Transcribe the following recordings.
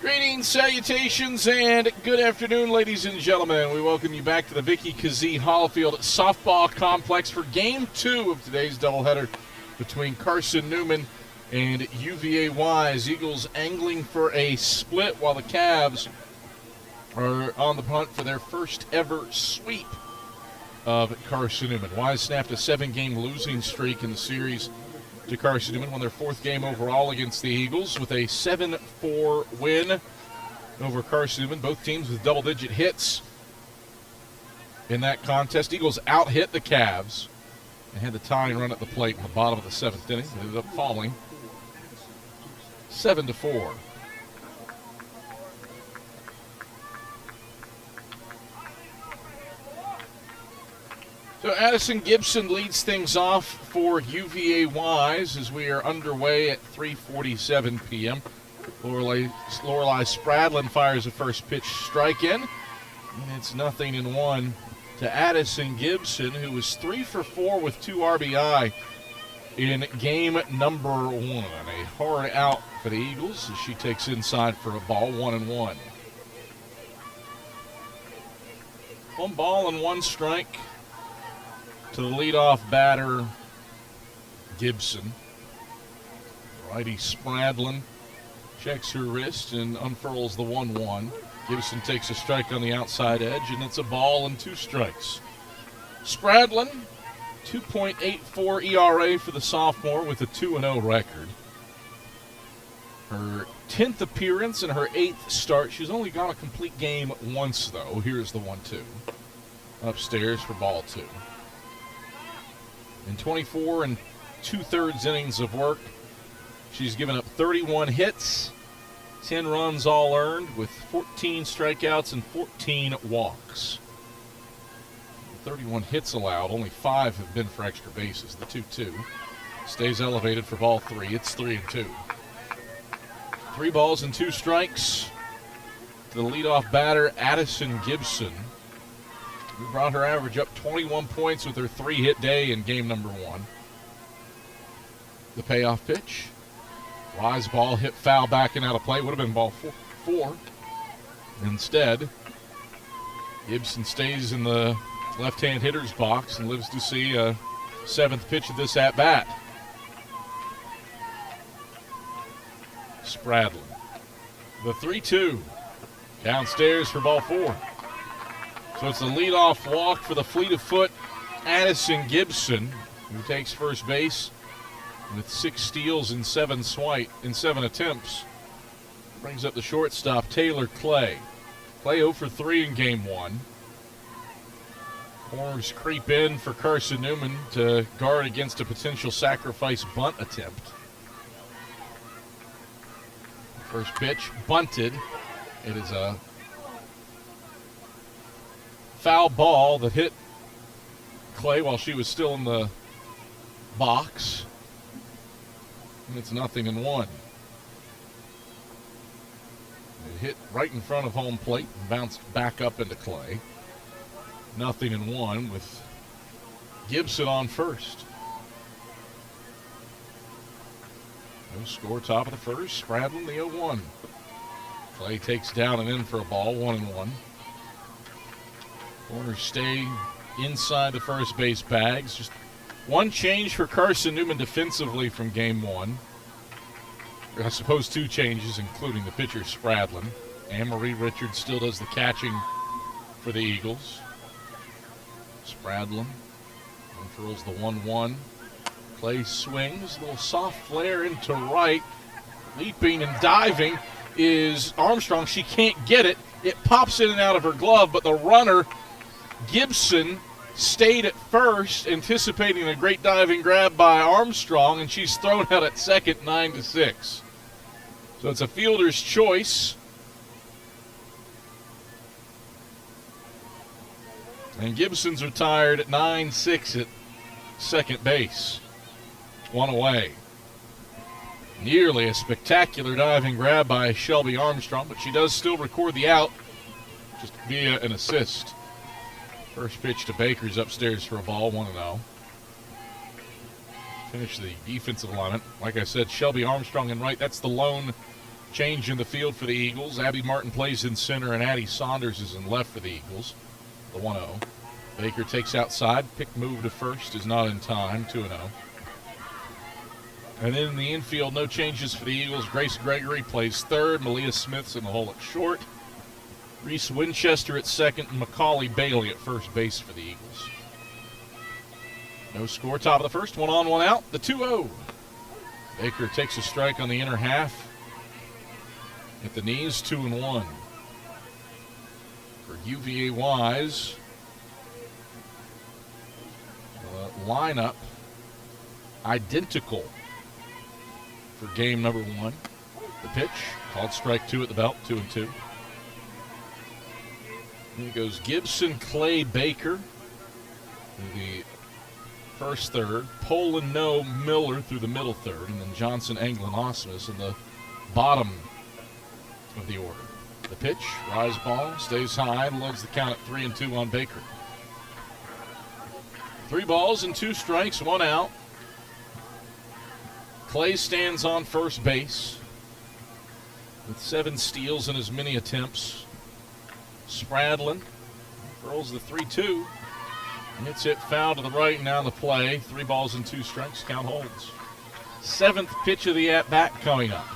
Greetings, salutations, and good afternoon, ladies and gentlemen. We welcome you back to the Vicky Kazee Hollifield Softball Complex for Game 2 of today's doubleheader between Carson-Newman and UVA Wise. Eagles angling for a split while the Cavs are on the punt for their first ever sweep of Carson-Newman. Wise snapped a 7-game losing streak in the series to Carson-Newman, won their 4th game overall against the Eagles with a 7-4 win over Carson-Newman. Both teams with double-digit hits in that contest. Eagles out-hit the Cavs and had the tying run at the plate in the bottom of the 7th inning. They ended up falling 7-4. So Addison Gibson leads things off for UVA Wise as we are underway at 3:47 p.m. Lorelei Spradlin fires the first pitch strike in, and it's 0-1 to Addison Gibson, who was 3 for 4 with 2 RBI in game number 1. A hard out for the Eagles as she takes inside for a ball, 1-1. 1 ball and 1 strike to the leadoff batter, Gibson. Righty Spradlin checks her wrist and unfurls the 1-1. Gibson takes a strike on the outside edge, and it's a ball and 2 strikes. Spradlin, 2.84 ERA for the sophomore with a 2-0 record. Her 10th appearance and her 8th start. She's only gone a complete game once, though. Here's the 1-2. Upstairs for ball 2. In 24 2/3 innings of work, she's given up 31 hits, 10 runs all earned, with 14 strikeouts and 14 walks. 31 hits allowed, only 5 have been for extra bases. The 2-2 stays elevated for ball 3. It's 3-2. 3 balls and 2 strikes to the leadoff batter, Addison Gibson. We brought her average up 21 points with her 3-hit day in game number 1. The payoff pitch. Wise ball hit foul back and out of play. Would have been ball 4. Instead, Gibson stays in the left-hand hitter's box and lives to see a 7th pitch of this at-bat. Spradlin. The 3-2. Downstairs for ball 4. So it's a leadoff walk for the fleet of foot, Addison Gibson, who takes first base with 6 steals in 7 attempts. Brings up the shortstop, Taylor Clay. Clay 0 for 3 in game 1. Corners creep in for Carson-Newman to guard against a potential sacrifice bunt attempt. First pitch, bunted. It is a foul ball that hit Clay while she was still in the box. And it's 0-1. It hit right in front of home plate and bounced back up into Clay. 0-1 with Gibson on first. No score, top of the first. Spradlin the 0-1. Clay takes down and in for a ball, 1-1. Corners stay inside the first base bags. Just 1 change for Carson-Newman defensively from game 1. I suppose 2 changes, including the pitcher Spradlin. Anne-Marie Richards still does the catching for the Eagles. Spradlin unfurls the 1-1. Clay swings, a little soft flare into right. Leaping and diving is Armstrong. She can't get it. It pops in and out of her glove, but the runner, Gibson, stayed at first, anticipating a great diving grab by Armstrong, and she's thrown out at second, 9-6. So it's a fielder's choice. And Gibson's retired at 9-6 at second base. 1 away. Nearly a spectacular diving grab by Shelby Armstrong, but she does still record the out just via an assist. First pitch to Baker's upstairs for a ball, 1-0. Finish the defensive alignment. Like I said, Shelby Armstrong in right. That's the lone Change in the field for the Eagles. Abby Martin plays in center, and Addie Saunders is in left for the Eagles. The 1-0. Baker takes outside. Pick move to first is not in time. 2-0. And then in the infield, no changes for the Eagles. Grace Gregory plays third. Malia Smith's in the hole at short. Reese Winchester at second, and Macaulay Bailey at first base for the Eagles. No score, top of the first. 1 on, 1 out. The 2-0. Baker takes a strike on the inner half. At the knees, 2-1. For UVA Wise, lineup identical for game number 1. The pitch, called strike 2 at the belt, 2-2. And it goes Gibson, Clay, Baker through the first third. Poland, No, Miller through the middle third. And then Johnson, Anglin, Osmus in the bottom of the order. The pitch, rise ball, stays high, and lugs the count at 3-2 on Baker. 3 balls and 2 strikes, 1 out. Clay stands on first base with 7 steals in as many attempts. Spradlin throws the 3-2. And it's hit foul to the right and down the play. 3 balls and 2 strikes, count holds. 7th pitch of the at-bat coming up.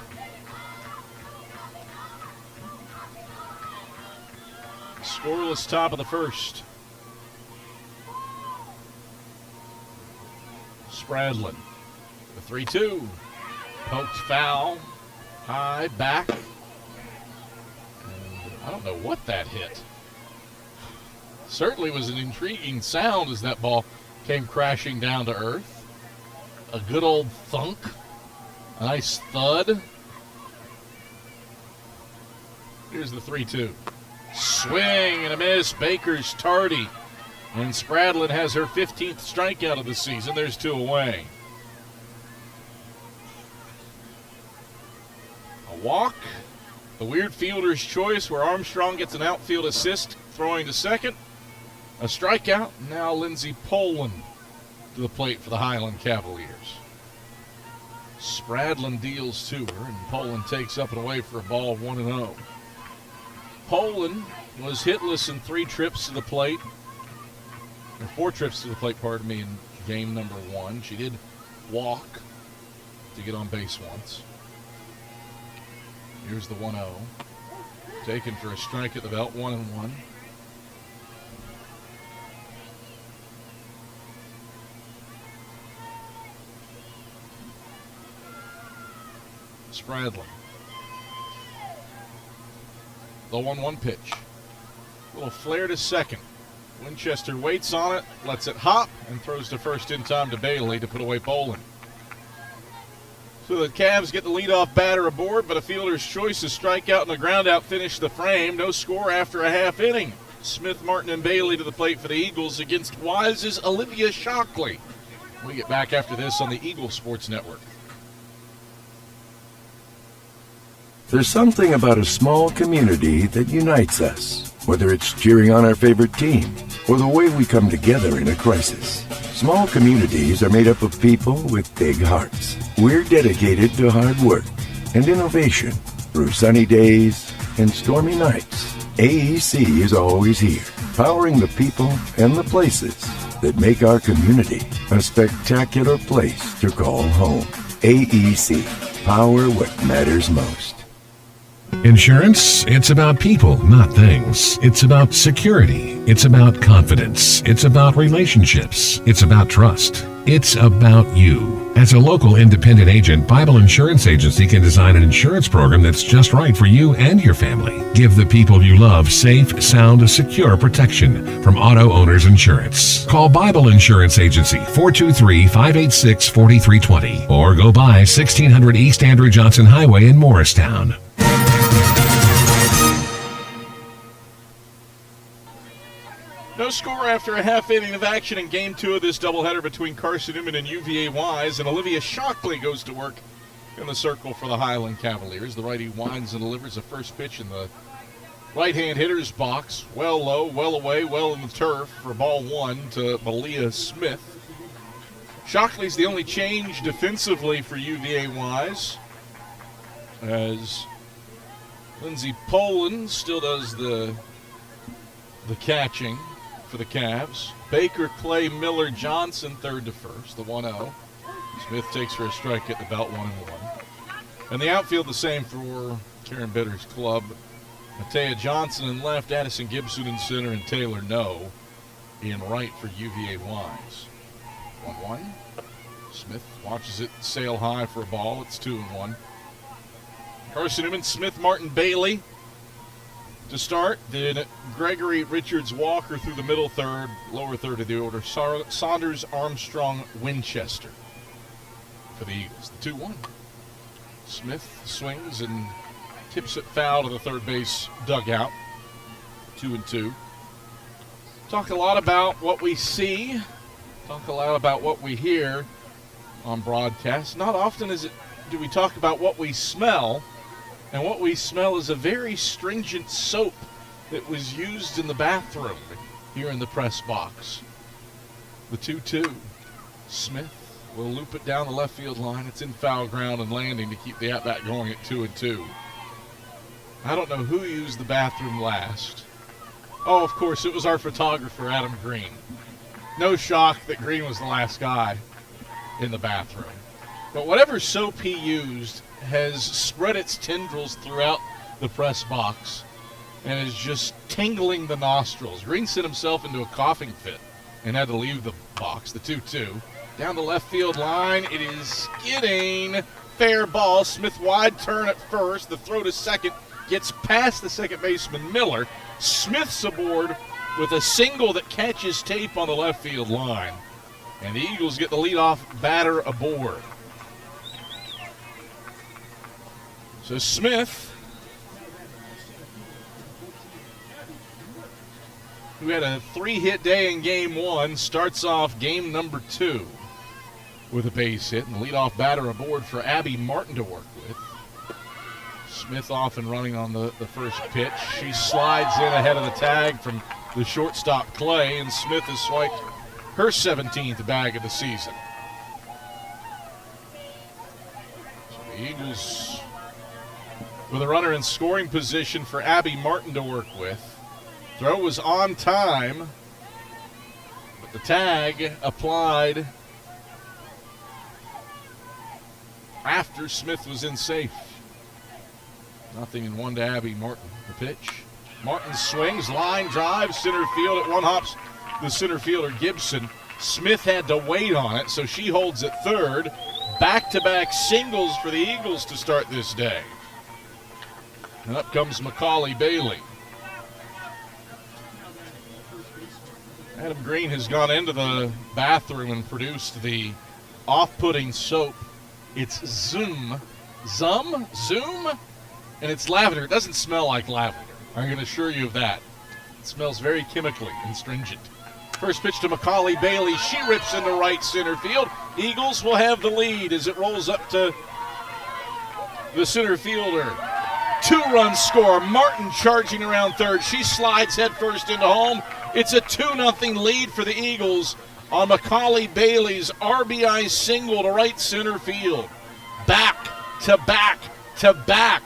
Scoreless top of the first. Spradlin, the 3-2. Poked foul. High, back. And I don't know what that hit. Certainly was an intriguing sound as that ball came crashing down to earth. A good old thunk. A nice thud. Here's the 3-2. Swing and a miss. Baker's tardy. And Spradlin has her 15th strikeout of the season. There's 2 away. A walk. The weird fielder's choice where Armstrong gets an outfield assist throwing to second. A strikeout. Now Lindsey Poland to the plate for the Highland Cavaliers. Spradlin deals to her, and Poland takes up and away for a ball of 1-0. Poland was hitless in 3 trips to the plate. Or 4 trips to the plate, pardon me, in game number 1. She did walk to get on base once. Here's the 1-0. Taken for a strike at the belt, 1-1. Spradlin. The 1-1 pitch. A little flare to second. Winchester waits on it, lets it hop, and throws to first in time to Bailey to put away Poland. So the Cavs get the leadoff batter aboard, but a fielder's choice is strikeout and a groundout finish the frame. No score after a half inning. Smith, Martin, and Bailey to the plate for the Eagles against Wise's Olivia Shockley. We get back after this on the Eagle Sports Network. There's something about a small community that unites us, whether it's cheering on our favorite team or the way we come together in a crisis. Small communities are made up of people with big hearts. We're dedicated to hard work and innovation through sunny days and stormy nights. AEC is always here, powering the people and the places that make our community a spectacular place to call home. AEC, power what matters most. Insurance, it's about people, not things. It's about security. It's about confidence. It's about relationships. It's about trust. It's about you. As a local independent agent, Bible Insurance Agency can design an insurance program that's just right for you and your family. Give the people you love safe, sound, secure protection from Auto Owners Insurance. Call Bible Insurance Agency 423-586-4320 or go by 1600 East Andrew Johnson Highway in Morristown. No score after a half inning of action in Game 2 of this doubleheader between Carson-Newman and UVA Wise, and Olivia Shockley goes to work in the circle for the Highland Cavaliers. The righty winds and delivers a first pitch in the right-hand hitter's box. Well low, well away, well in the turf for ball 1 to Malia Smith. Shockley's the only change defensively for UVA Wise, as Lindsey Poland still does the catching for the Cavs. Baker, Clay, Miller, Johnson, third to first, the 1-0. Smith takes for a strike at the belt, 1-1. And the outfield the same for Karen Bitter's club. Matea Johnson in left, Addison Gibson in center, and Taylor No in right for UVA Wise. 1-1. Smith watches it sail high for a ball. It's 2-1. Carson-Newman, Smith, Martin, Bailey to start. Then Gregory, Richards, Walker through the middle third, lower third of the order. Saunders, Armstrong, Winchester for the Eagles. The 2-1. Smith swings and tips it foul to the third base dugout. 2-2. Talk a lot about what we see. Talk a lot about what we hear on broadcast. Not often do we talk about what we smell. And what we smell is a very stringent soap that was used in the bathroom here in the press box. The 2-2. Smith will loop it down the left field line. It's in foul ground and landing to keep the at-bat going at 2-2. I don't know who used the bathroom last. Oh, of course, it was our photographer, Adam Green. No shock that Green was the last guy in the bathroom. But whatever soap he used has spread its tendrils throughout the press box and is just tingling the nostrils. Green sent himself into a coughing fit and had to leave the box. The 2-2. Down the left field line, it is skidding. Fair ball. Smith wide turn at first. The throw to second gets past the second baseman, Miller. Smith's aboard with a single that catches tape on the left field line. And the Eagles get the leadoff batter aboard. So Smith, who had a 3-hit day in game 1, starts off game number 2 with a base hit, and the leadoff batter aboard for Abby Martin to work with. Smith off and running on the first pitch. She slides in ahead of the tag from the shortstop Clay, and Smith has swiped her 17th bag of the season. So the Eagles with a runner in scoring position for Abby Martin to work with. Throw was on time, but the tag applied after Smith was in safe. 0-1 to Abby Martin. The pitch. Martin swings, line drive, center field. At one hops the center fielder Gibson. Smith had to wait on it, so she holds at third. Back-to-back singles for the Eagles to start this day. And up comes Macaulay Bailey. Adam Green has gone into the bathroom and produced the off-putting soap. It's Zoom, and it's lavender. It doesn't smell like lavender. I can assure you of that. It smells very chemically and stringent. First pitch to Macaulay Bailey. She rips into right center field. Eagles will have the lead as it rolls up to the center fielder. 2-run score. Martin charging around third. She slides headfirst into home. It's a 2-0 lead for the Eagles on Macaulay Bailey's RBI single to right center field. Back to back to back.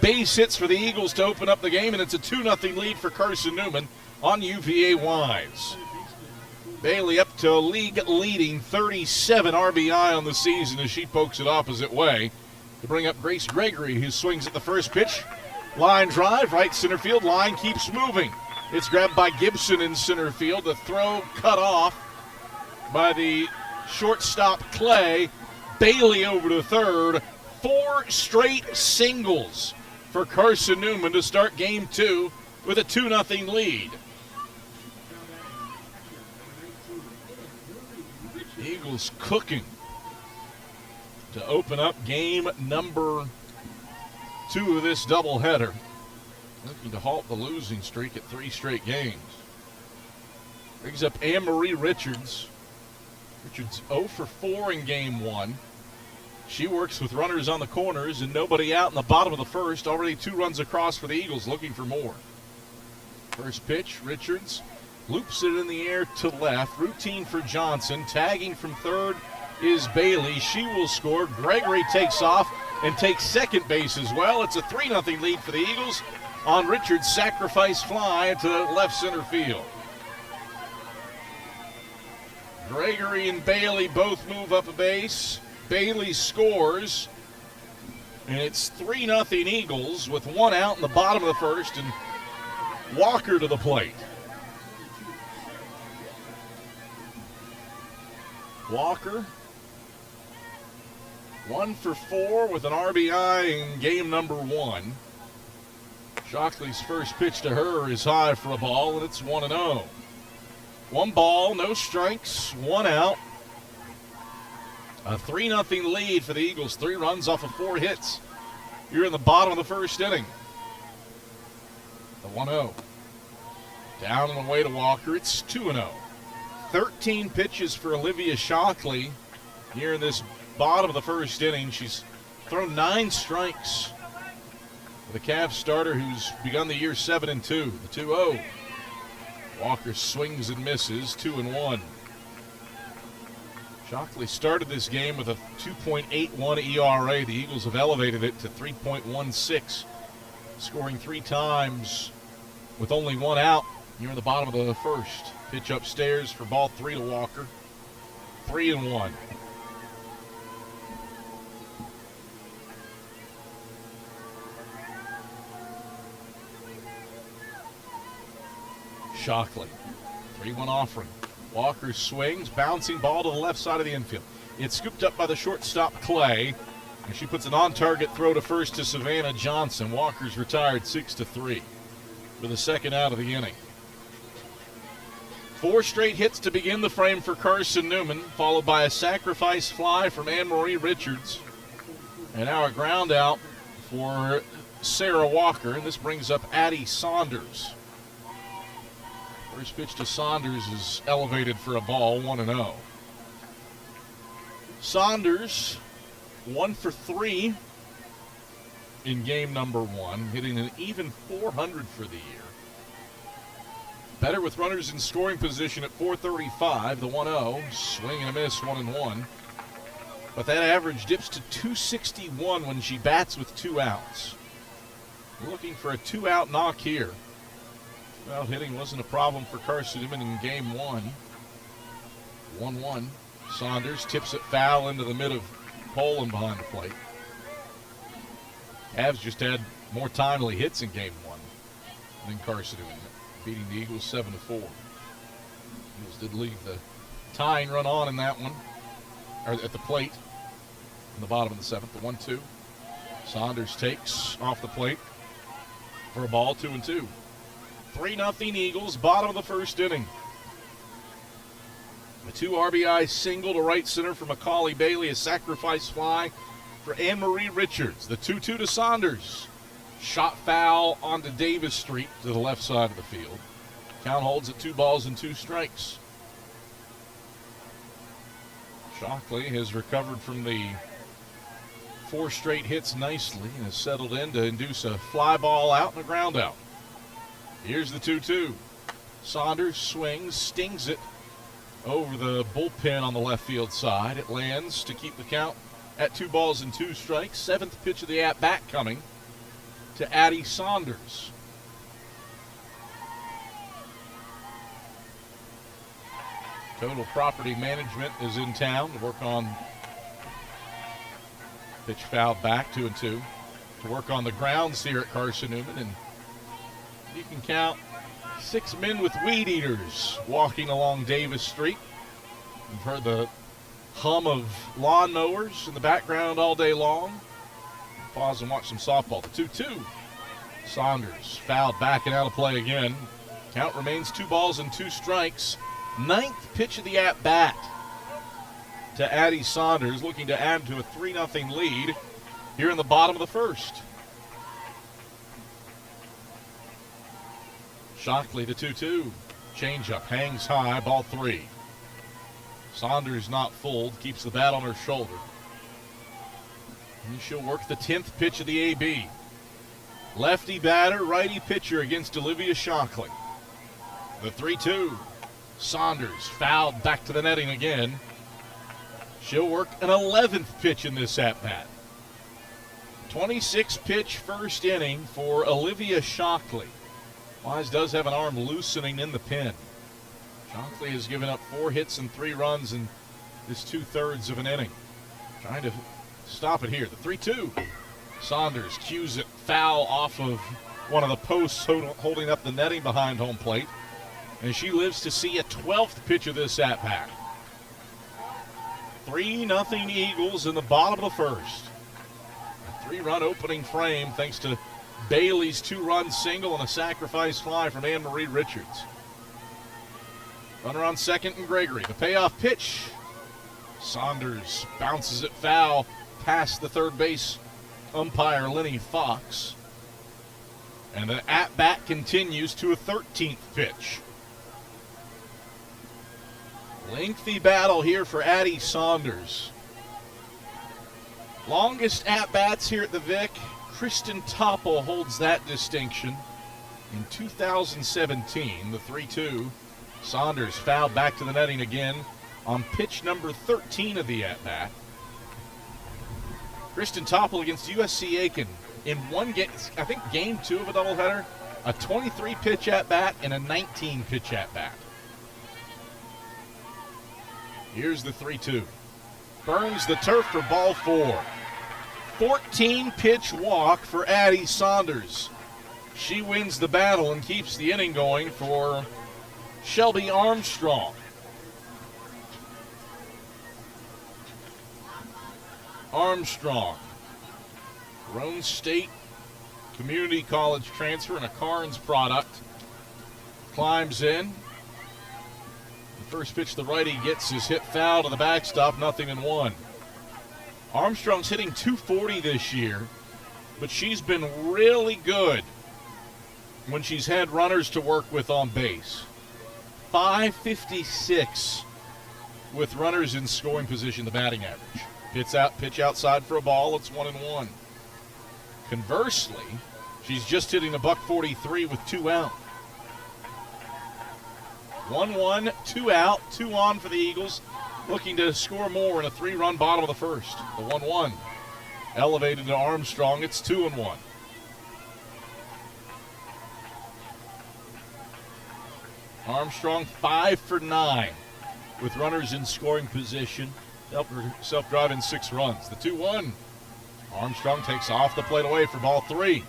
Base hits for the Eagles to open up the game, and it's a 2-0 lead for Carson-Newman on UVA Wise. Bailey up to a league-leading 37 RBI on the season as she pokes it opposite way to bring up Grace Gregory, who swings at the first pitch. Line drive, right center field. Line keeps moving. It's grabbed by Gibson in center field. The throw cut off by the shortstop Clay. Bailey over to third. 4 straight singles for Carson-Newman to start game 2 with a 2-0 lead. Eagles cooking to open up game number 2 of this doubleheader. Looking to halt the losing streak at 3 straight games. Brings up Anne-Marie Richards. Richards 0 for 4 in game 1. She works with runners on the corners and nobody out in the bottom of the first. Already 2 runs across for the Eagles, looking for more. First pitch, Richards loops it in the air to left. Routine for Johnson. Tagging from third is Bailey. She will score. Gregory takes off. and takes second base as well. It's a 3-0 lead for the Eagles on Richards' sacrifice fly to left center field. Gregory and Bailey both move up a base. Bailey scores, and it's 3-0 Eagles with one out in the bottom of the first, and Walker to the plate. Walker, 1 for 4 with an RBI in game number 1. Shockley's first pitch to her is high for a ball, and it's 1-0. 1 ball, no strikes, 1 out. A 3-0 lead for the Eagles. 3 runs off of 4 hits. You're in the bottom of the first inning. The 1-0. Down and away to Walker. It's 2-0. 13 pitches for Olivia Shockley here in this bottom of the first inning. She's thrown 9 strikes. The Cavs starter who's begun the year 7-2. The 2-0. Walker swings and misses, 2-1. Shockley started this game with a 2.81 ERA. The Eagles have elevated it to 3.16, scoring 3 times with only 1 out. You're in the bottom of the first. Pitch upstairs for ball 3 to Walker. 3-1. Shockley, 3-1 offering. Walker swings, bouncing ball to the left side of the infield. It's scooped up by the shortstop, Clay, and she puts an on-target throw to first to Savannah Johnson. Walker's retired 6-3 with the second out of the inning. 4 straight hits to begin the frame for Carson-Newman, followed by a sacrifice fly from Anne-Marie Richards. And now a ground out for Sarah Walker, and this brings up Addie Saunders. First pitch to Saunders is elevated for a ball, 1-0. Saunders, 1 for 3 in game number 1, hitting an even .400 for the year. Better with runners in scoring position at .435, the 1-0. Swing and a miss, 1-1. But that average dips to .261 when she bats with 2 outs. Looking for a 2-out knock here. Well, hitting wasn't a problem for Carson-Newman in game 1. 1-1. Saunders tips it foul into the mid of Poland behind the plate. Cavs just had more timely hits in game 1 than Carson-Newman, beating the Eagles 7-4. Eagles did leave the tying run on in that one, or at the plate in the bottom of the 7th, the 1-2. Saunders takes off the plate for a ball, 2-2. 3-0 Eagles, bottom of the first inning. A 2 RBI single to right center for Macaulay Bailey, a sacrifice fly for Anne-Marie Richards. The 2-2 to Saunders. Shot foul onto Davis Street to the left side of the field. Count holds at 2 balls and 2 strikes. Shockley has recovered from the 4 straight hits nicely and has settled in to induce a fly ball out and a ground out. Here's the 2-2. Saunders swings, stings it over the bullpen on the left field side. It lands to keep the count at 2 balls and 2 strikes. 7th pitch of the at-bat coming to Addie Saunders. Total Property Management is in town to work on pitch fouled back, 2-2. To work on the grounds here at Carson-Newman, and you can count 6 men with weed eaters walking along Davis Street. You've heard the hum of lawnmowers in the background all day long. Pause and watch some softball. The 2-2. Saunders fouled back and out of play again. Count remains 2 balls and 2 strikes. 9th pitch of the at-bat to Addie Saunders, looking to add to a 3-0 lead here in the bottom of the first. Shockley, the 2-2. Changeup hangs high, ball 3. Saunders not fooled, keeps the bat on her shoulder. And she'll work the 10th pitch of the AB. Lefty batter, righty pitcher against Olivia Shockley. The 3-2. Saunders fouled back to the netting again. She'll work an 11th pitch in this at-bat. 26-pitch first inning for Olivia Shockley. Wise does have an arm loosening in the pin. Shockley has given up 4 hits and 3 runs in this 2/3 of an inning. Trying to stop it here. The 3-2. Saunders cues it foul off of one of the posts holding up the netting behind home plate. And she lives to see a 12th pitch of this at-bat. 3-0 Eagles in the bottom of the first. A 3-run opening frame thanks to Bailey's 2-run single and a sacrifice fly from Anne-Marie Richards. Runner on second and Gregory. The payoff pitch. Saunders bounces it foul past the third base umpire Lenny Fox. And the at-bat continues to a 13th pitch. Lengthy battle here for Addie Saunders. Longest at-bats here at the Vic. Kristen Topple holds that distinction. In 2017, the 3-2. Saunders fouled back to the netting again on pitch number 13 of the at-bat. Kristen Topple against USC Aiken in one game, I think game 2 of a doubleheader, a 23-pitch at-bat and a 19-pitch at-bat. Here's the 3-2. Burns the turf for ball 4. 14-pitch walk for Addie Saunders. She wins the battle and keeps the inning going for Shelby Armstrong. Armstrong, Roan State Community College transfer and a Carnes product, climbs in. The first pitch the righty gets is hit foul to the backstop, 0-1. Armstrong's hitting .240 this year, but she's been really good when she's had runners to work with on base. .556 with runners in scoring position, the batting average. Pitch outside for a ball, it's 1-1. Conversely, she's just hitting a .143 with 2 out. 1-1, 2 out, 2 on for the Eagles, looking to score more in a 3-run bottom of the first. The 1-1 elevated to Armstrong, it's 2-1. Armstrong 5 for 9 with runners in scoring position. Self-driving 6 runs. The 2-1. Armstrong takes off the plate away for ball 3.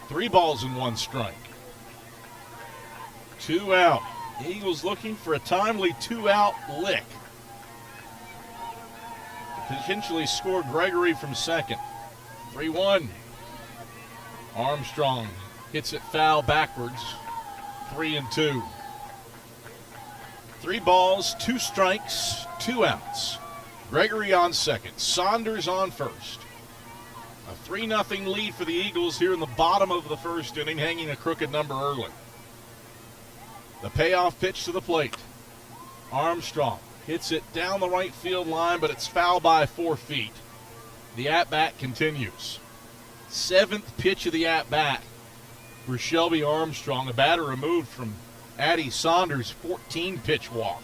3 balls and 1 strike. 2 out. Eagles looking for a timely 2-out lick. Potentially score Gregory from second. 3-1. Armstrong hits it foul backwards. 3-2. 3 balls, 2 strikes, 2 outs. Gregory on second, Saunders on first. A 3-0 lead for the Eagles here in the bottom of the first inning, hanging a crooked number early. The payoff pitch to the plate. Armstrong hits it down the right field line, but it's foul by 4 feet. The at-bat continues. 7th pitch of the at-bat for Shelby Armstrong, a batter removed from Addie Saunders' 14-pitch walk.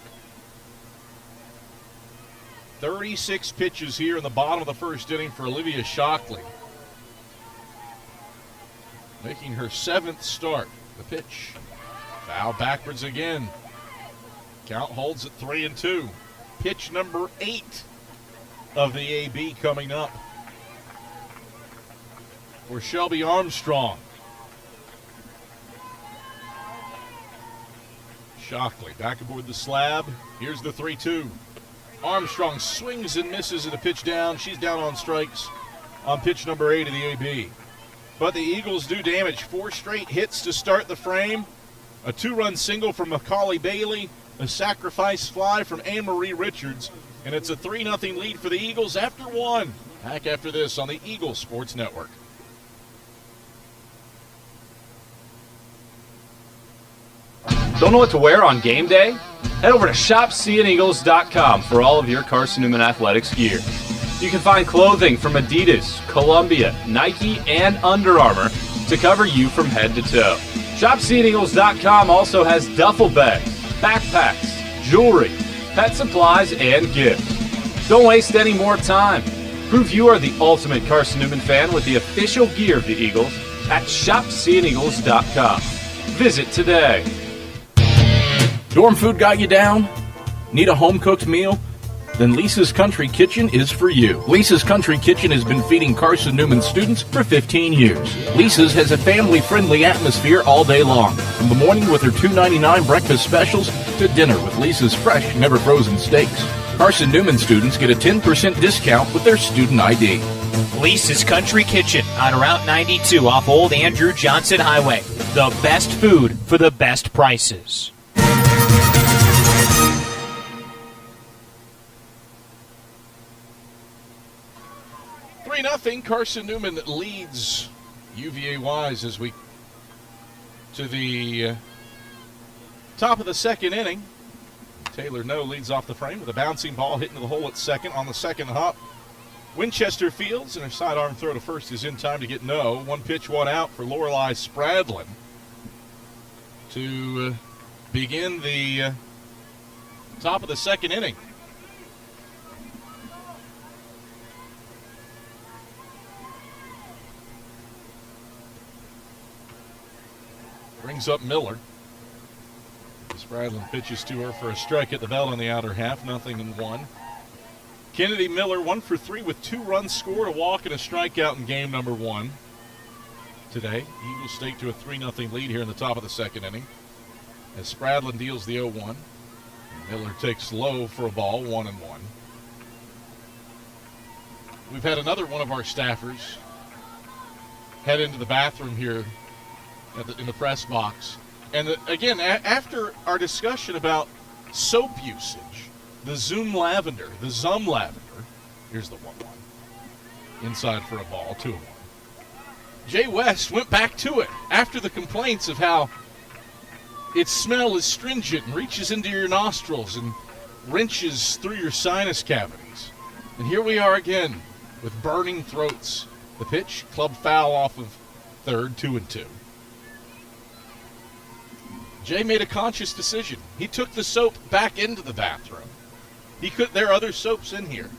36 pitches here in the bottom of the first inning for Olivia Shockley. Making her 7th start. The pitch. Foul backwards again. Count holds at 3-2. Pitch number 8 of the AB coming up for Shelby Armstrong. Shockley back aboard the slab. Here's the 3-2. Armstrong swings and misses at a pitch down. She's down on strikes on pitch number 8 of the AB. But the Eagles do damage. 4 straight hits to start the frame. A 2-run single from Macaulay Bailey. A sacrifice fly from Anne-Marie Richards. And it's a 3-0 lead for the Eagles after 1. Back after this on the Eagles Sports Network. Don't know what to wear on game day? Head over to shopseeandeagles.com for all of your Carson-Newman athletics gear. You can find clothing from Adidas, Columbia, Nike, and Under Armour to cover you from head to toe. ShopSeeAndEagles.com also has duffel bags, backpacks, jewelry, pet supplies, and gifts. Don't waste any more time. Prove you are the ultimate Carson-Newman fan with the official gear of the Eagles at shopseeandeagles.com. Visit today. Dorm food got you down? Need a home-cooked meal? Then Lisa's Country Kitchen is for you. Lisa's Country Kitchen has been feeding Carson-Newman students for 15 years. Lisa's has a family-friendly atmosphere all day long. From the morning with her $2.99 breakfast specials to dinner with Lisa's fresh, never-frozen steaks. Carson-Newman students get a 10% discount with their student ID. Lisa's Country Kitchen on Route 92 off Old Andrew Johnson Highway. The best food for the best prices. 3-0, Carson-Newman leads UVA Wise as we to the top of the second inning. Taylor No leads off the frame with a bouncing ball hitting the hole at second on the second hop. Winchester fields, and her sidearm throw to first is in time to get No. One pitch, one out for Lorelei Spradlin to begin the top of the second inning. Brings up Miller. Spradlin pitches to her for a strike at the bell in the outer half, 0-1. Kennedy Miller 1 for 3 with 2 runs scored, a walk, and a strikeout in game number 1 today. Eagles stake to a 3-0 lead here in the top of the second inning as Spradlin deals the 0-1. Miller takes low for a ball, 1-1. We've had another one of our staffers head into the bathroom here in the press box. And again, after our discussion about soap usage, the Zum Lavender, here's the 1-1. Inside for a ball, 2-1. Jay West went back to it after the complaints of how its smell is stringent and reaches into your nostrils and wrenches through your sinus cavities. And here we are again with burning throats. The pitch, club foul off of third, 2-2. Jay made a conscious decision. He took the soap back into the bathroom. There are other soaps in here.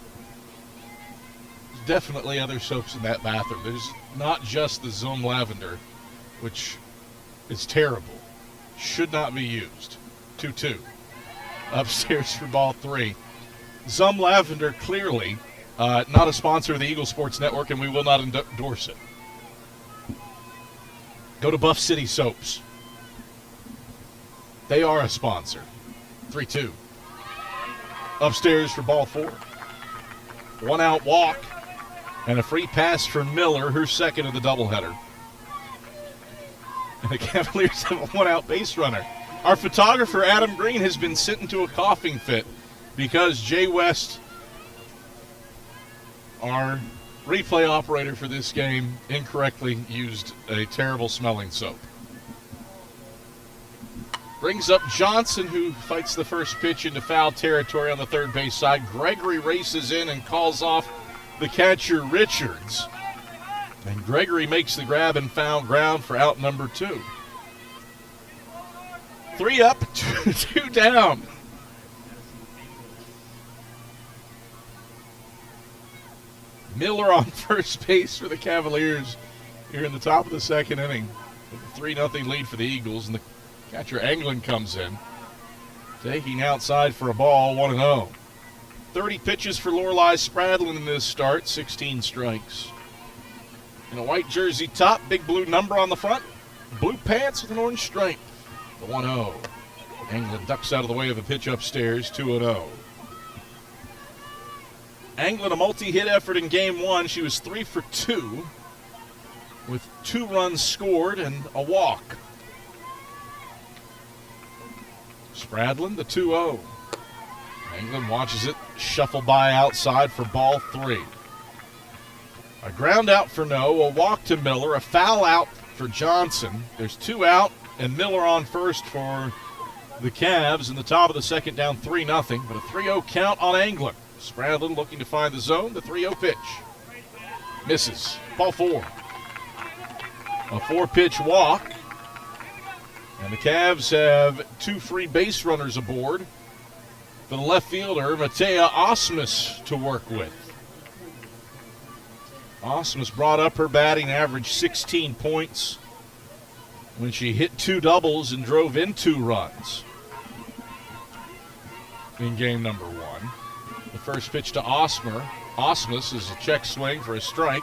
There's definitely other soaps in that bathroom. There's not just the Zum Lavender, which is terrible. Should not be used. 2-2. Upstairs for ball 3. Zum Lavender, clearly not a sponsor of the Eagle Sports Network, and we will not endorse it. Go to Buff City Soaps. They are a sponsor. 3-2. Upstairs for ball 4. 1 out walk and a free pass for Miller, her second of the doubleheader. And the Cavaliers have a 1 out base runner. Our photographer, Adam Green, has been sent into a coughing fit because Jay West, our replay operator for this game, incorrectly used a terrible smelling soap. Brings up Johnson, who fights the first pitch into foul territory on the third base side. Gregory races in and calls off the catcher, Richards. And Gregory makes the grab and foul ground for out number 2. 3 up, 2 down. Miller on first base for the Cavaliers here in the top of the second inning. With a 3-0 lead for the Eagles, and the catcher Anglin comes in, taking outside for a ball, 1-0. 30 pitches for Lorelei Spradlin in this start, 16 strikes. In a white jersey top, big blue number on the front, blue pants with an orange stripe. The 1-0. Anglin ducks out of the way of a pitch upstairs, 2-0. Anglin, a multi-hit effort in game 1. She was 3 for 2 with 2 runs scored and a walk. Spradlin, the 2-0. Anglin watches it shuffle by outside for ball 3. A ground out for No, a walk to Miller, a foul out for Johnson. There's 2 out, and Miller on first for the Cavs in the top of the second, down 3-0, but a 3-0 count on Anglin. Spradlin looking to find the zone, the 3-0 pitch. Misses. Ball 4. A 4-pitch walk. And the Cavs have 2 free base runners aboard for the left fielder, Matea Osmus, to work with. Osmus brought up her batting average 16 points when she hit 2 doubles and drove in 2 runs in game number 1. The first pitch to Osmus is a check swing for a strike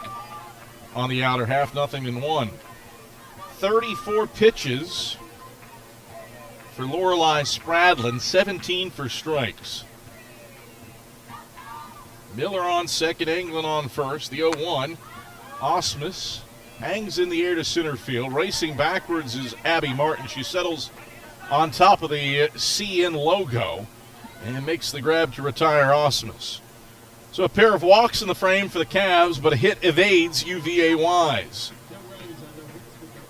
on the outer half, 0-1. 34 pitches for Lorelei Spradlin, 17 for strikes. Miller on second, England on first. The 0-1. Osmus hangs in the air to center field. Racing backwards is Abby Martin. She settles on top of the CN logo and makes the grab to retire Osmus. So a pair of walks in the frame for the Cavs, but a hit evades UVA Wise.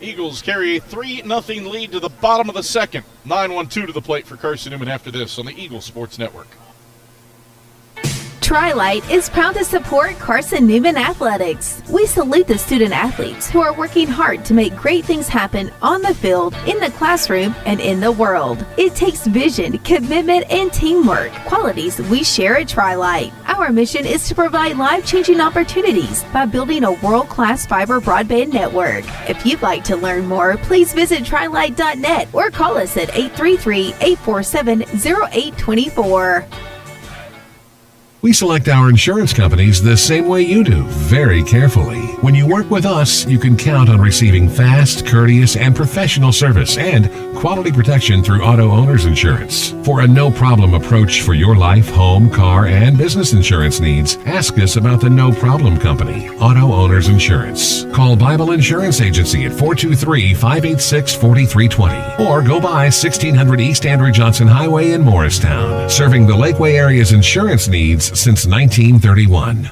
Eagles carry a 3-0 lead to the bottom of the second. 9-1-2 to the plate for Carson-Newman after this on the Eagle Sports Network. Tri-Light is proud to support Carson-Newman Athletics. We salute the student athletes who are working hard to make great things happen on the field, in the classroom, and in the world. It takes vision, commitment, and teamwork, qualities we share at Tri-Light. Our mission is to provide life-changing opportunities by building a world-class fiber broadband network. If you'd like to learn more, please visit trilight.net or call us at 833-847-0824. We select our insurance companies the same way you do, very carefully. When you work with us, you can count on receiving fast, courteous, and professional service and quality protection through Auto Owners Insurance. For a no-problem approach for your life, home, car, and business insurance needs, ask us about the No Problem Company, Auto Owners Insurance. Call Bible Insurance Agency at 423-586-4320 or go by 1600 East Andrew Johnson Highway in Morristown, serving the Lakeway area's insurance needs since 1931.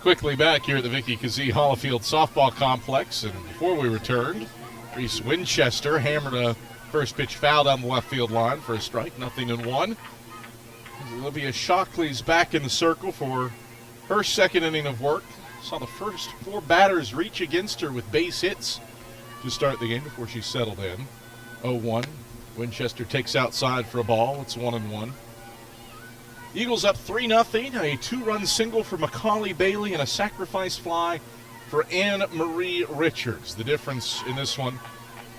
Quickly back here at the Vicky Kazee Hollifield Softball Complex, and before we returned, Reese Winchester hammered a first pitch foul down the left field line for a strike, 0-1. Olivia Shockley's back in the circle for her second inning of work. Saw the first 4 batters reach against her with base hits to start the game before she settled in. 0-1. Winchester takes outside for a ball. It's 1-1. Eagles up 3-0. A 2-run single for Macaulay Bailey and a sacrifice fly for Anne Marie Richards. The difference in this one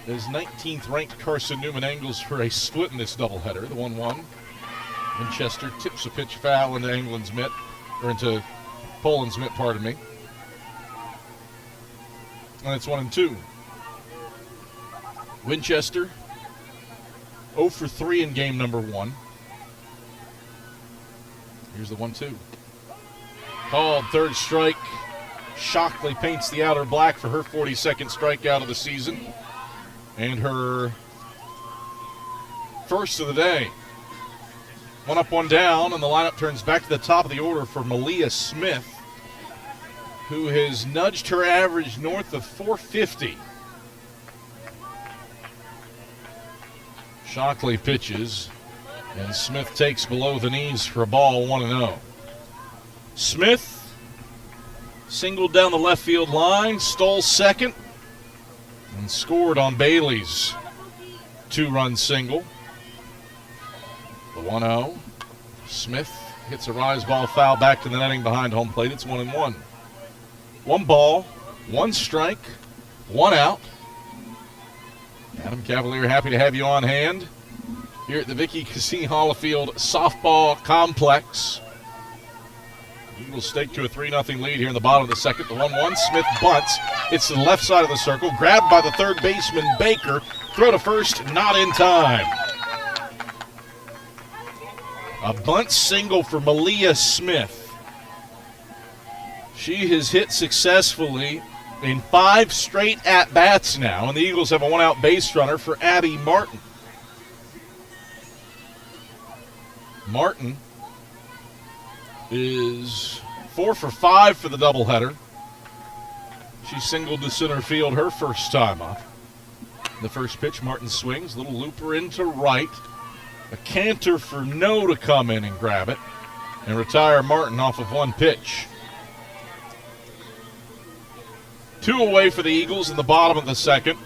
is 19th ranked Carson-Newman angles for a split in this doubleheader. The 1-1. Winchester tips a pitch foul into England's mitt, or into Poland's mitt, pardon me. And it's 1-2. Winchester 0 for 3 in game number 1. Here's the 1-2. Called, third strike. Shockley paints the outer black for her 42nd strikeout of the season and her first of the day. 1 up, 1 down, and the lineup turns back to the top of the order for Malia Smith, who has nudged her average north of 450. Shockley pitches, and Smith takes below the knees for a ball, 1-0. Smith singled down the left field line, stole second, and scored on Bailey's 2-run single. The 1-0. Smith hits a rise ball foul back to the netting behind home plate. It's 1-1. 1 ball, 1 strike, 1 out. Adam Cavalier, happy to have you on hand here at the Vicky Kazee Hollifield Softball Complex. Eagles stake to a 3-0 lead here in the bottom of the second. The 1-1, Smith bunts. It's to the left side of the circle, grabbed by the third baseman Baker. Throw to first, not in time. A bunt single for Malia Smith. She has hit successfully in 5 straight at-bats now, and the Eagles have a 1-out base runner for Abby Martin. Martin is 4 for 5 for the doubleheader. She singled to center field her first time up. The first pitch, Martin swings, little looper into right. A canter for No to come in and grab it and retire Martin off of 1 pitch. 2 away for the Eagles in the bottom of the second.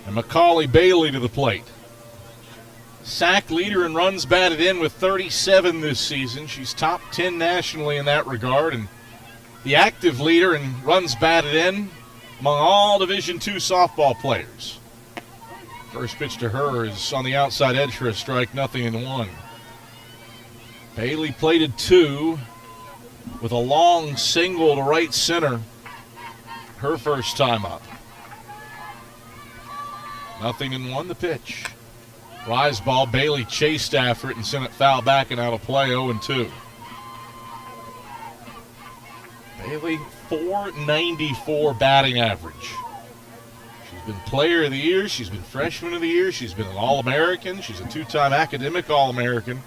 And Macaulay Bailey to the plate. sack leader and runs batted in with 37 this season. She's top 10 nationally in that regard, and the active leader in runs batted in among all Division II softball players. First pitch to her is on the outside edge for a strike, 0-1. Bailey plated 2 with a long single to right center her first time up. 0-1 the pitch. Rise ball, Bailey chased after it and sent it foul back and out of play, 0-2. Bailey, .494 batting average. She's been player of the year, she's been freshman of the year, she's been an All-American, she's a 2-time academic All-American,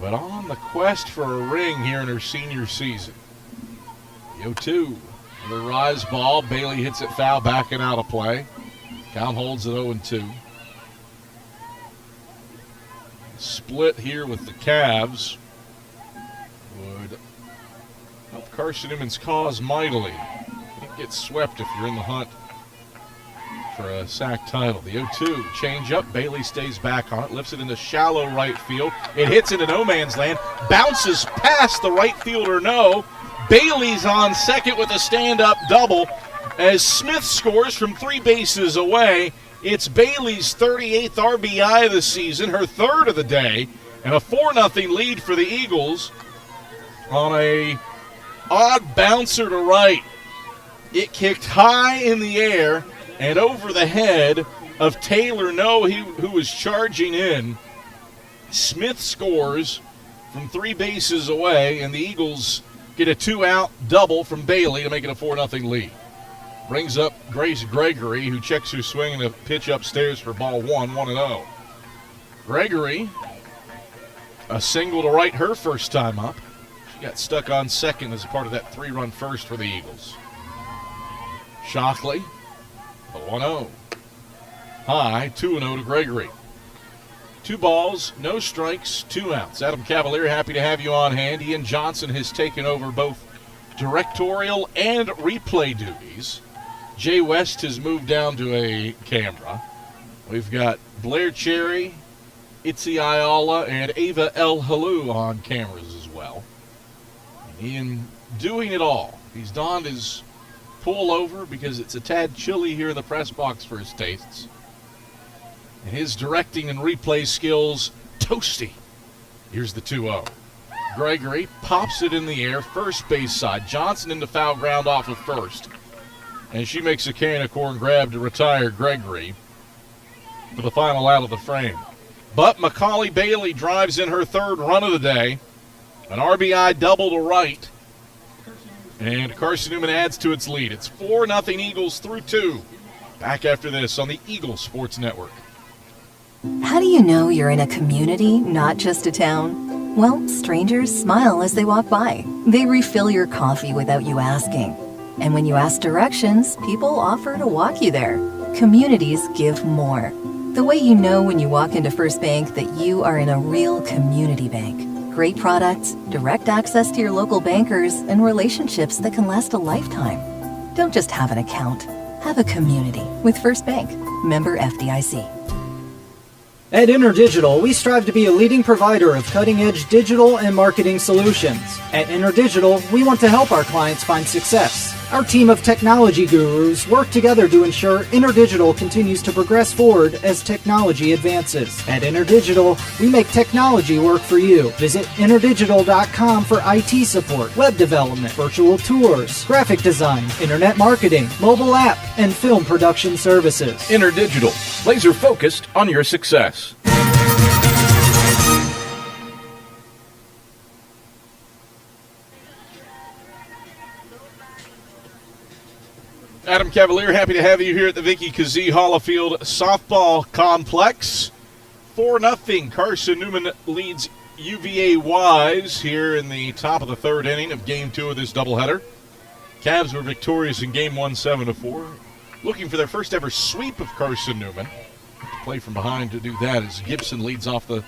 but on the quest for a ring here in her senior season. The 0-2. The rise ball, Bailey hits it foul back and out of play. Count holds at 0-2. Split here with the Cavs would help Carson-Newman's cause mightily. Can't get swept if you're in the hunt for a SAC title. The 0-2 change up. Bailey stays back on it, lifts it into shallow right field. It hits into no man's land, bounces past the right fielder. No. Bailey's on second with a stand-up double as Smith scores from 3 bases away. It's Bailey's 38th RBI of the season, her third of the day, and a 4-0 lead for the Eagles on a odd bouncer to right. It kicked high in the air and over the head of Taylor No, who was charging in. Smith scores from 3 bases away, and the Eagles get a 2-out double from Bailey to make it a 4-0 lead. Brings up Grace Gregory, who checks her swing and a pitch upstairs for ball 1-0. Gregory, a single to right her first time up. She got stuck on second as part of that 3-run first for the Eagles. Shockley, a 1-0. High, 2-0 to Gregory. 2 balls, no strikes, 2 outs. Adam Cavalier, happy to have you on hand. Ian Johnson has taken over both directorial and replay duties. Jay West has moved down to a camera. We've got Blair Cherry, Itzi Ayala, and Ava El Halou on cameras as well. And Ian doing it all. He's donned his pullover because it's a tad chilly here in the press box for his tastes. And his directing and replay skills, toasty. Here's the 2-0. Gregory pops it in the air, first base side. Johnson into foul ground off of first. And she makes a can of corn grab to retire Gregory for the final out of the frame. But Macaulay Bailey drives in her 3rd run of the day. An RBI double to right. And Carson-Newman adds to its lead. It's 4-0 Eagles through 2. Back after this on the Eagles Sports Network. How do you know you're in a community, not just a town? Well, strangers smile as they walk by. They refill your coffee without you asking. And when you ask directions, people offer to walk you there. Communities give more. The way you know when you walk into First Bank that you are in a real community bank. Great products, direct access to your local bankers, and relationships that can last a lifetime. Don't just have an account. Have a community with First Bank. Member FDIC. At InterDigital, we strive to be a leading provider of cutting-edge digital and marketing solutions. At InterDigital, we want to help our clients find success. Our team of technology gurus work together to ensure InterDigital continues to progress forward as technology advances. At InterDigital, we make technology work for you. Visit interdigital.com for IT support, web development, virtual tours, graphic design, internet marketing, mobile app, and film production services. InterDigital, laser focused on your success. Adam Cavalier, happy to have you here at the Vicky Kazee Hollifield Softball Complex. 4-0, Carson-Newman leads UVA Wise here in the top of the 3rd inning of Game 2 of this doubleheader. Cavs were victorious in Game 1, 7-4. Looking for their first ever sweep of Carson-Newman. Play from behind to do that as Gibson leads off the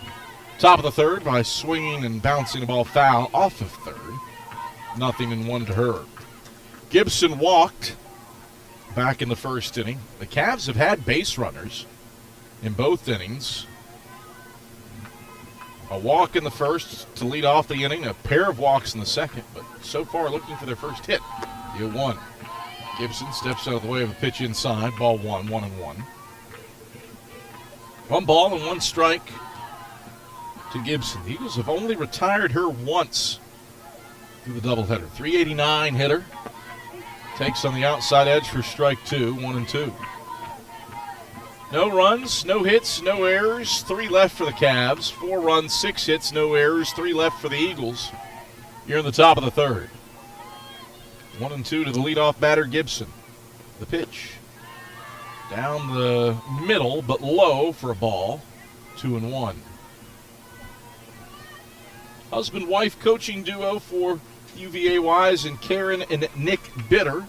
top of the 3rd by swinging and bouncing the ball foul off of 3rd. 0-1 to her. Gibson walked back in the 1st inning. The Cavs have had base runners in both innings. A walk in the first to lead off the inning, a pair of walks in the second, but so far looking for their first hit. The 0-1. Gibson steps out of the way of a pitch inside. Ball 1, 1-1. 1 ball and 1 strike to Gibson. The Eagles have only retired her once through the doubleheader. 389 hitter. Takes on the outside edge for strike 2, 1-2. No runs, no hits, no errors. 3 left for the Cavs. 4 runs, 6 hits, no errors. 3 left for the Eagles. Here in the top of the third. 1-2 to the leadoff batter, Gibson. The pitch. Down the middle, but low for a ball. 2-1. Husband-wife coaching duo for UVA Wise and Karen and Nick Bitter.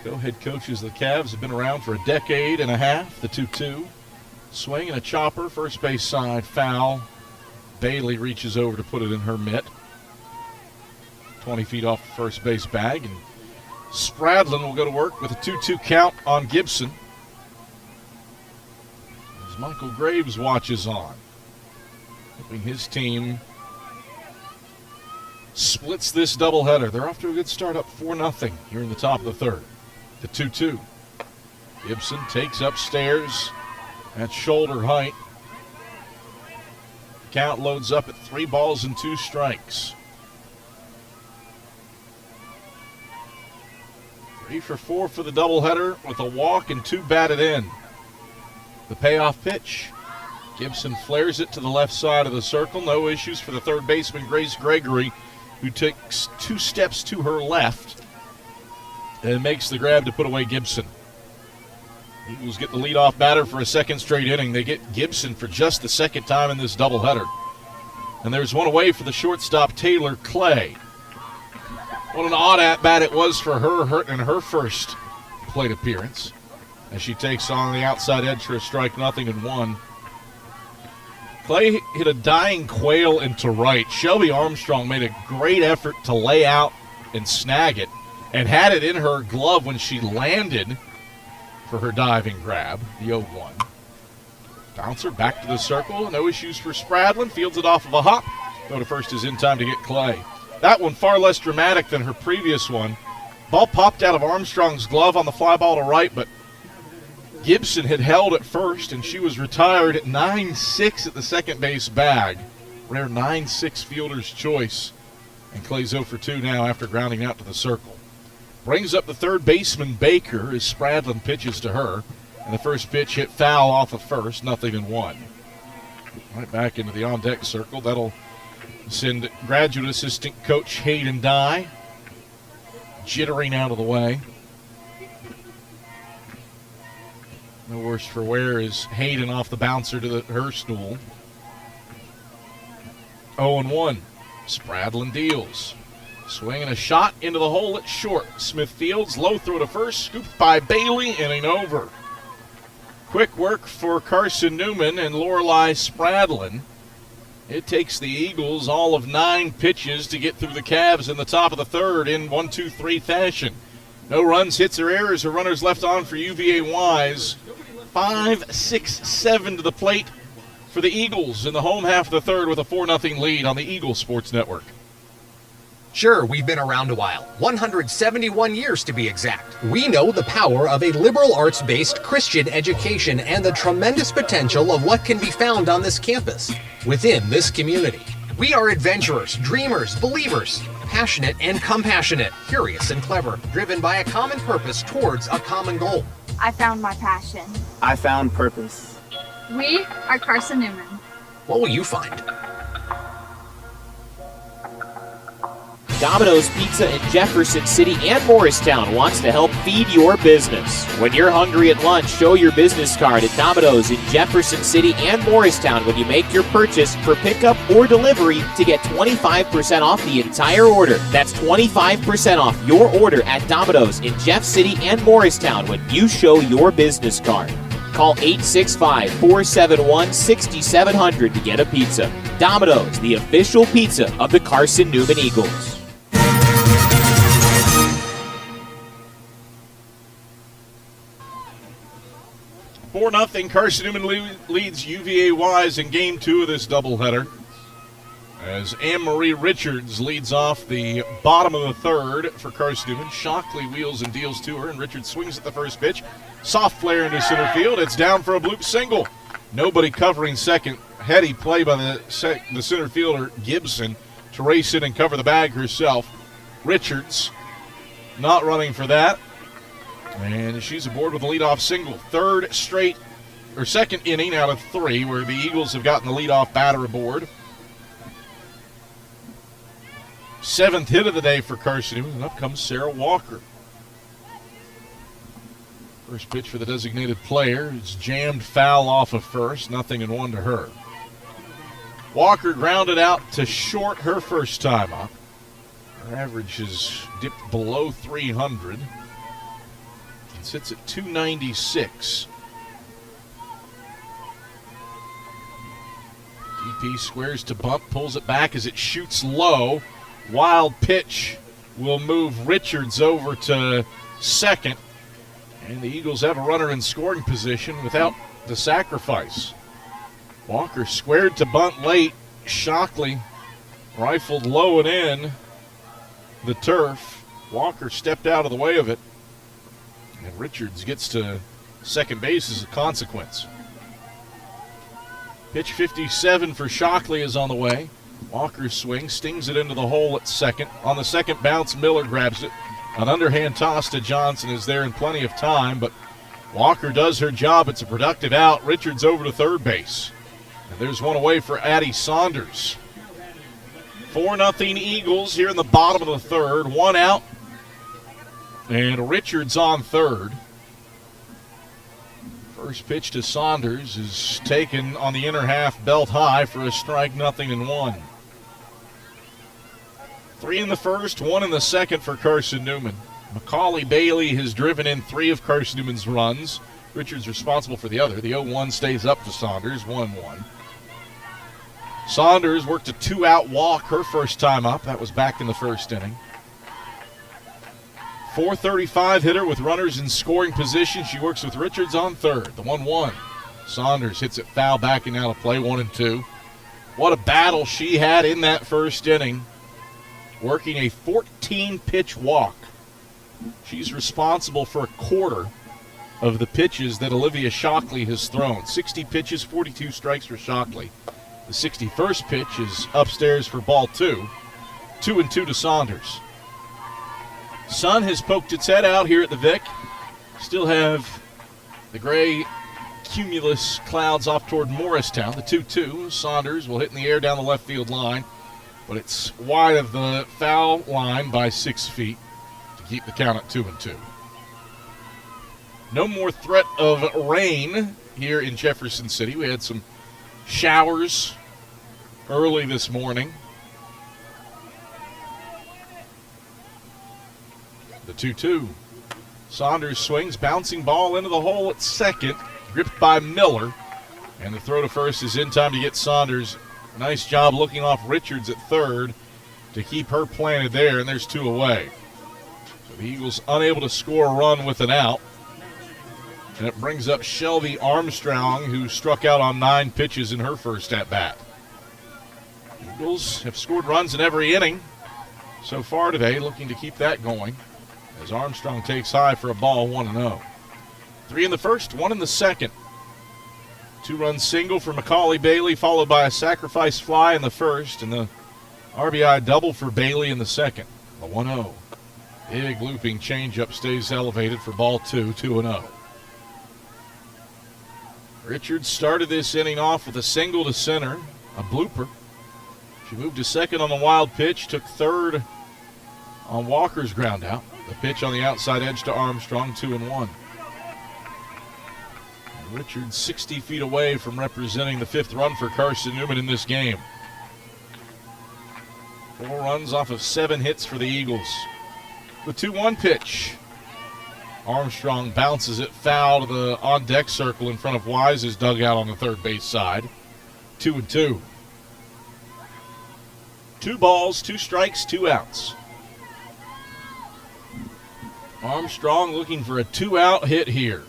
Co-head coaches of the Cavs have been around for a decade and a half. The 2-2. Swing and a chopper. First base side foul. Bailey reaches over to put it in her mitt. 20 feet off the first base bag. And Spradlin will go to work with a 2-2 count on Gibson. As Michael Graves watches on. Hoping his team splits this doubleheader. They're off to a good start, up 4-0 here in the top of the third. The 2-2. Gibson takes upstairs at shoulder height. Count loads up at 3 balls and 2 strikes. 3 for 4 for the doubleheader with a walk and 2 batted in. The payoff pitch. Gibson flares it to the left side of the circle. No issues for the third baseman, Grace Gregory, who takes 2 steps to her left and makes the grab to put away Gibson. Eagles get the leadoff batter for a second straight inning. They get Gibson for just the second time in this doubleheader. And there's one away for the shortstop, Taylor Clay. What an odd at-bat it was for her in her first plate appearance, as she takes on the outside edge for a strike, 0-1. Clay hit a dying quail into right. Shelby Armstrong made a great effort to lay out and snag it, and had it in her glove when she landed for her diving grab, the 0-1. Bouncer back to the circle. No issues for Spradlin. Fields it off of a hop. Go to first is in time to get Clay. That one far less dramatic than her previous one. Ball popped out of Armstrong's glove on the fly ball to right, but Gibson had held at first, and she was retired at 9-6 at the second base bag. Rare 9-6 fielder's choice. And Clay's 0 for 2 now after grounding out to the circle. Brings up the third baseman, Baker, as Spradlin pitches to her. And the first pitch hit foul off of first, 0-1. Right back into the on-deck circle. That'll send graduate assistant coach Hayden Dye jittering out of the way. No worse for wear is Hayden off the bouncer to her stool. 0-1. Spradlin deals. Swing and a shot into the hole at short. Smith fields, low throw to first, scooped by Bailey, inning over. Quick work for Carson-Newman and Lorelei Spradlin. It takes the Eagles all of 9 pitches to get through the Cavs in the top of the third in 1-2-3 fashion. No runs, hits, or errors, or runners left on for UVA Wise. 5, 6, 7 to the plate for the Eagles in the home half of the third with a 4-0 lead on the Eagles Sports Network. Sure, we've been around a while, 171 years to be exact. We know the power of a liberal arts-based Christian education and the tremendous potential of what can be found on this campus, within this community. We are adventurers, dreamers, believers, passionate and compassionate, curious and clever, driven by a common purpose towards a common goal. I found my passion. I found purpose. We are Carson-Newman. What will you find? Domino's Pizza in Jefferson City and Morristown wants to help feed your business. When you're hungry at lunch, show your business card at Domino's in Jefferson City and Morristown when you make your purchase for pickup or delivery to get 25% off the entire order. That's 25% off your order at Domino's in Jeff City and Morristown when you show your business card. Call 865-471-6700 to get a pizza. Domino's, the official pizza of the Carson-Newman Eagles. 4-0, Carson-Newman leads UVA Wise in Game 2 of this doubleheader. as Anne-Marie Richards leads off the bottom of the third for Carson-Newman. Shockley wheels and deals to her, and Richards swings at the first pitch. Soft flare into center field. It's down for a bloop single. Nobody covering second. Heady play by the center fielder, Gibson, to race in and cover the bag herself. Richards not running for that. And she's aboard with a leadoff single. Second inning out of 3 where the Eagles have gotten the leadoff batter aboard. 7th hit of the day for Carson-Newman, and up comes Sarah Walker. First pitch for the designated player is jammed foul off of first, 0-1 to her. Walker grounded out to short her first time up. Her average has dipped below 300. It sits at 296. DP squares to bunt, pulls it back as it shoots low. Wild pitch will move Richards over to second. And the Eagles have a runner in scoring position without the sacrifice. Walker squared to bunt late. Shockley rifled low and in the turf. Walker stepped out of the way of it. And Richards gets to second base as a consequence. Pitch 57 for Shockley is on the way. Walker's swing stings it into the hole at second. On the second bounce, Miller grabs it. An underhand toss to Johnson is there in plenty of time, but Walker does her job. It's a productive out. Richards over to third base. And there's one away for Addie Saunders. 4-0 Eagles here in the bottom of the third. One out. And Richards on third. First pitch to Saunders is taken on the inner half, belt high for a strike, 0-1. 3 in the first, 1 in the second for Carson-Newman. Macaulay Bailey has driven in 3 of Carson-Newman's runs. Richards responsible for the other. The 0-1 stays up to Saunders, 1-1. Saunders worked a 2-out walk her first time up. That was back in the first inning. .435 hitter with runners in scoring position. She works with Richards on third. The 1-1. Saunders hits it foul, backing out of play, 1-2. What a battle she had in that first inning, working a 14-pitch walk. She's responsible for a quarter of the pitches that Olivia Shockley has thrown. 60 pitches, 42 strikes for Shockley. The 61st pitch is upstairs for ball 2. 2-2 to Saunders. Sun has poked its head out here at the Vic. Still have the gray cumulus clouds off toward Morristown. The 2-2. Saunders will hit in the air down the left field line, but it's wide of the foul line by 6 feet to keep the count at 2-2. No more threat of rain here in Jefferson City. We had some showers early this morning. The 2-2. Saunders swings, bouncing ball into the hole at second, gripped by Miller. And the throw to first is in time to get Saunders. Nice job looking off Richards at third to keep her planted there, and there's 2 away. So the Eagles unable to score a run with an out. And it brings up Shelby Armstrong, who struck out on 9 pitches in her first at-bat. Eagles have scored runs in every inning so far today, looking to keep that going, as Armstrong takes high for a ball, 1-0. 3 in the first, 1 in the second. 2-run single for Macaulay Bailey, followed by a sacrifice fly in the first, and the RBI double for Bailey in the second. The 1-0. Big looping changeup stays elevated for ball 2, 2-0. Richards started this inning off with a single to center, a blooper. She moved to second on the wild pitch, took third on Walker's ground out. The pitch on the outside edge to Armstrong, 2-1. Richards 60 feet away from representing the 5th run for Carson-Newman in this game. 4 runs off of 7 hits for the Eagles. The 2-1 pitch. Armstrong bounces it foul to the on-deck circle in front of Wise's dugout on the third base side. 2-2. 2 balls, 2 strikes, 2 outs. Armstrong looking for a 2-out hit here.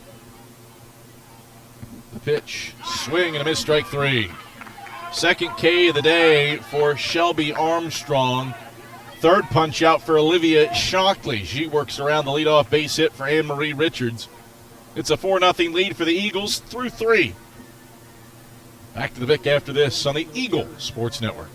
The pitch, swing and a miss, strike 3. Second K of the day for Shelby Armstrong. Third punch out for Olivia Shockley. She works around the leadoff base hit for Anne-Marie Richards. It's a 4-0 lead for the Eagles through 3. Back to the Vic after this on the Eagle Sports Network.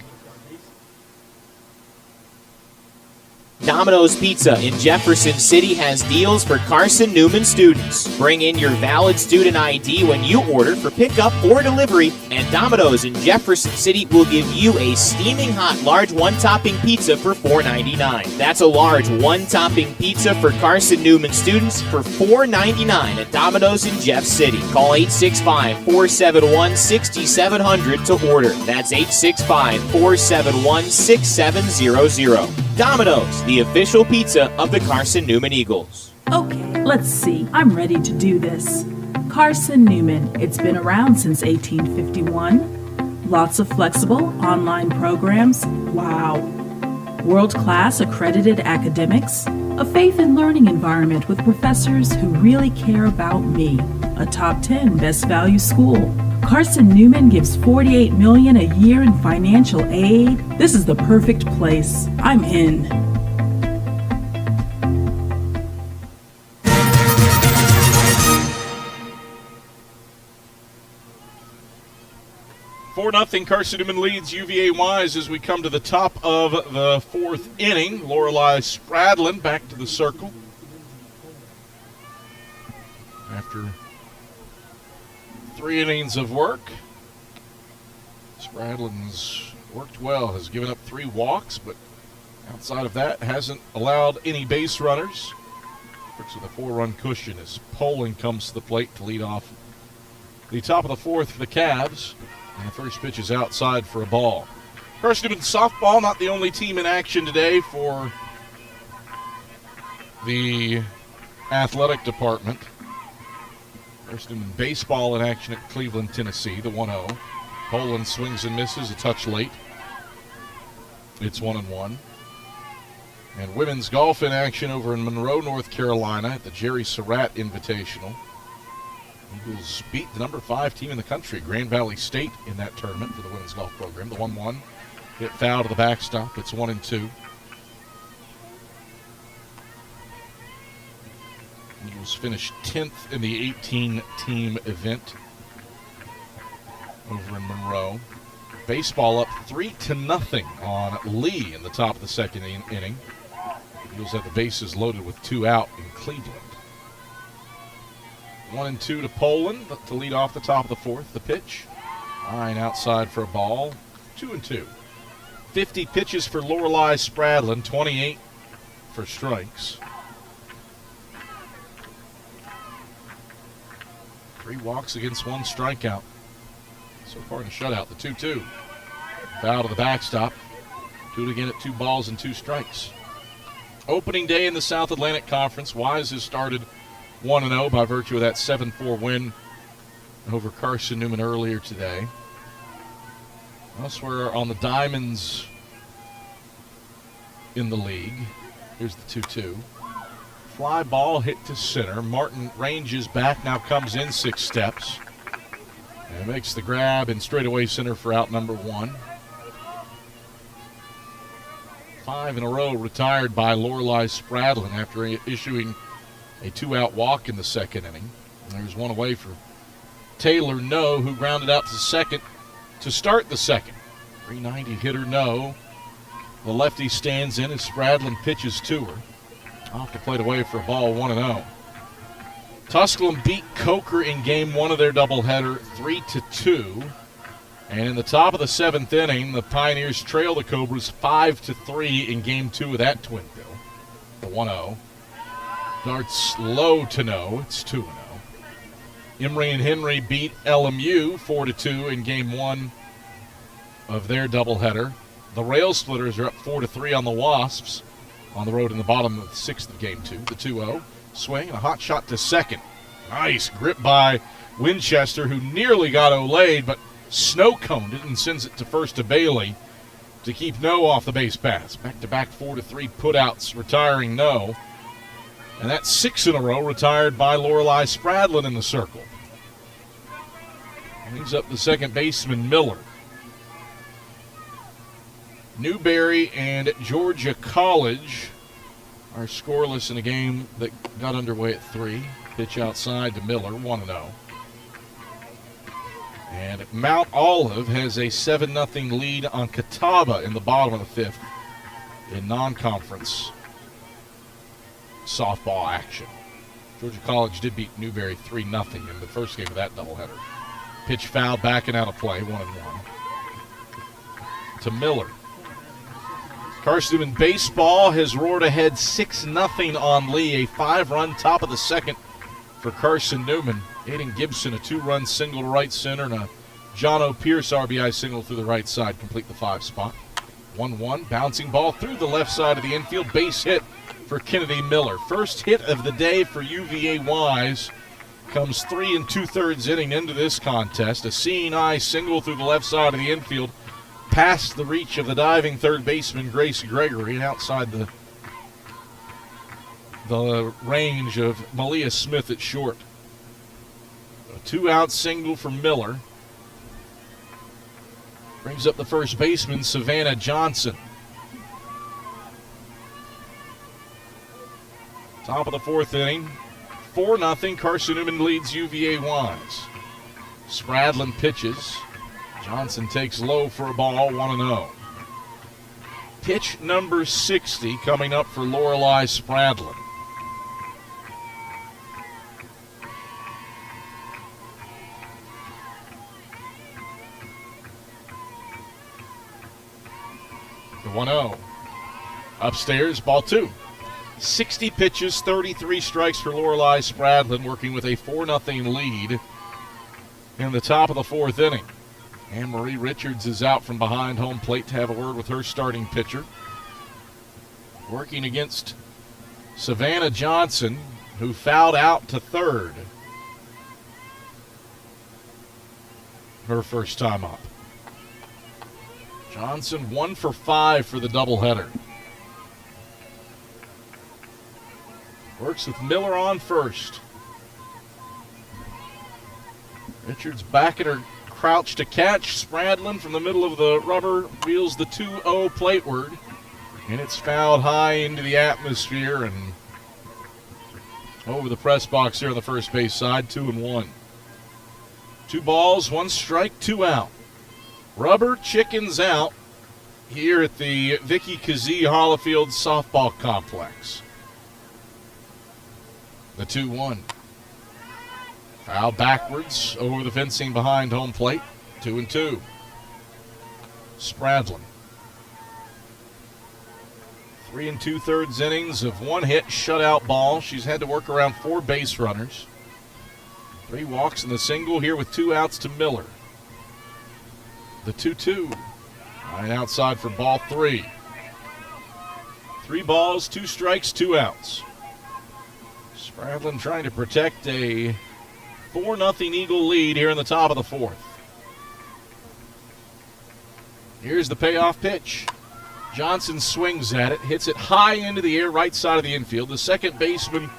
Domino's Pizza in Jefferson City has deals for Carson-Newman students. Bring in your valid student ID when you order for pickup or delivery, and Domino's in Jefferson City will give you a steaming hot large one-topping pizza for $4.99. That's a large one-topping pizza for Carson-Newman students for $4.99 at Domino's in Jeff City. Call 865-471-6700 to order. That's 865-471-6700. Domino's, the official pizza of the Carson-Newman Eagles. Okay, let's see. I'm ready to do this. Carson-Newman. It's been around since 1851. Lots of flexible online programs. Wow. World-class accredited academics. A faith and learning environment with professors who really care about me. A top 10 best value school. Carson-Newman gives $48 million a year in financial aid. This is the perfect place. I'm in. Nothing. Carson-Newman leads UVA Wise as we come to the top of the 4th inning. Lorelei Spradlin back to the circle after 3 innings of work. Spradlin's worked well, has given up 3 walks, but outside of that hasn't allowed any base runners. Works with a 4-run cushion as Poland comes to the plate to lead off the top of the 4th for the Cavs. And the first pitch is outside for a ball. Carson-Newman softball, not the only team in action today for the athletic department. Carson-Newman baseball in action at Cleveland, Tennessee, the 1-0. Poland swings and misses, a touch late. It's 1-1. And women's golf in action over in Monroe, North Carolina at the Jerry Surratt Invitational. Eagles beat the number 5 team in the country, Grand Valley State, in that tournament for the women's golf program. The 1-1 hit foul to the backstop. It's 1-2. Eagles finished 10th in the 18-team event over in Monroe. Baseball up 3-0 on Lee in the top of the 2nd inning. Eagles have the bases loaded with 2 out in Cleveland. 1-2 to Poland to lead off the top of the 4th. The pitch. Line outside for a ball. 2-2. 50 pitches for Lorelei Spradlin. 28 for strikes. 3 walks against 1 strikeout. So far in the shutout, the 2-2. Foul to the backstop. Do it again at 2 balls and 2 strikes. Opening day in the South Atlantic Conference. Wise has started 1-0 by virtue of that 7-4 win over Carson-Newman earlier today. Elsewhere on the diamonds in the league. Here's the 2-2. Fly ball hit to center. Martin ranges back, now comes in 6 steps. And makes the grab in straightaway center for out number 1. 5 in a row retired by Lorelei Spradlin after issuing a 2-out walk in the 2nd inning. And there's one away for Taylor No, who grounded out to second to start the 2nd. 390 hitter No. The lefty stands in as Spradlin pitches to her. Off the plate away for a ball, 1-0. Tusculum beat Coker in game 1 of their doubleheader 3-2. And in the top of the 7th inning, the Pioneers trail the Cobras 5-3 in game 2 of that twin bill. The 1-0. Darts low to no. It's 2-0. Emory and Henry beat LMU 4-2 in game 1 of their doubleheader. The Rail Splitters are up 4-3 on the Wasps on the road in the bottom of the 6th of game 2. The 2-0. Swing and a hot shot to second. Nice grip by Winchester, who nearly got Olayed, but snow-coned it and sends it to first to Bailey to keep No off the base paths. Back-to-back 4-3 putouts, retiring No. And that's 6 in a row retired by Lorelei Spradlin in the circle. Brings up the second baseman, Miller. Newberry and Georgia College are scoreless in a game that got underway at 3. Pitch outside to Miller, 1-0. And Mount Olive has a 7-0 lead on Catawba in the bottom of the 5th in non-conference softball action. Georgia College did beat Newberry 3-0 in the first game of that doubleheader. Pitch foul, backing out of play, 1-1. To Miller. Carson-Newman baseball has roared ahead 6-0 on Lee. A 5-run top of the second for Carson-Newman. Aiden Gibson, a 2-run single to right center, and a John O. Pierce RBI single through the right side complete the 5 spot. 1-1, bouncing ball through the left side of the infield. Base hit for Kennedy Miller. First hit of the day for UVA Wise comes 3 2/3 inning into this contest. A seeing eye single through the left side of the infield, past the reach of the diving third baseman Grace Gregory and outside the range of Malia Smith at short. A 2-out single for Miller. Brings up the first baseman, Savannah Johnson. Top of the 4th inning, 4-0. Carson-Newman leads UVA Wise. Spradlin pitches. Johnson takes low for a ball, 1-0. Pitch number 60 coming up for Lorelei Spradlin. The 1-0. Upstairs, ball 2. 60 pitches, 33 strikes for Lorelei Spradlin, working with a 4-0 lead in the top of the 4th inning. Anne-Marie Richards is out from behind home plate to have a word with her starting pitcher. Working against Savannah Johnson, who fouled out to third her first time up. Johnson 1 for 5 for the doubleheader. Works with Miller on first. Richards back at her crouch to catch. Spradlin from the middle of the rubber wheels the 2-0 plateward, and it's fouled high into the atmosphere and over the press box here on the first base side. 2-1. 2 balls, 1 strike, 2 out. Rubber chickens out here at the Vicky Kazee Hollifield softball complex. The 2-1. Foul backwards over the fencing behind home plate. 2-2. Spradlin. 3 2/3 innings of 1 hit, shutout ball. She's had to work around 4 base runners. 3 walks and the single here with 2 outs to Miller. The 2-2. Line outside for ball 3. 3 balls, 2 strikes, 2 outs. Spradlin trying to protect a 4-0 Eagle lead here in the top of the 4th. Here's the payoff pitch. Johnson swings at it, hits it high into the air, right side of the infield. The second baseman,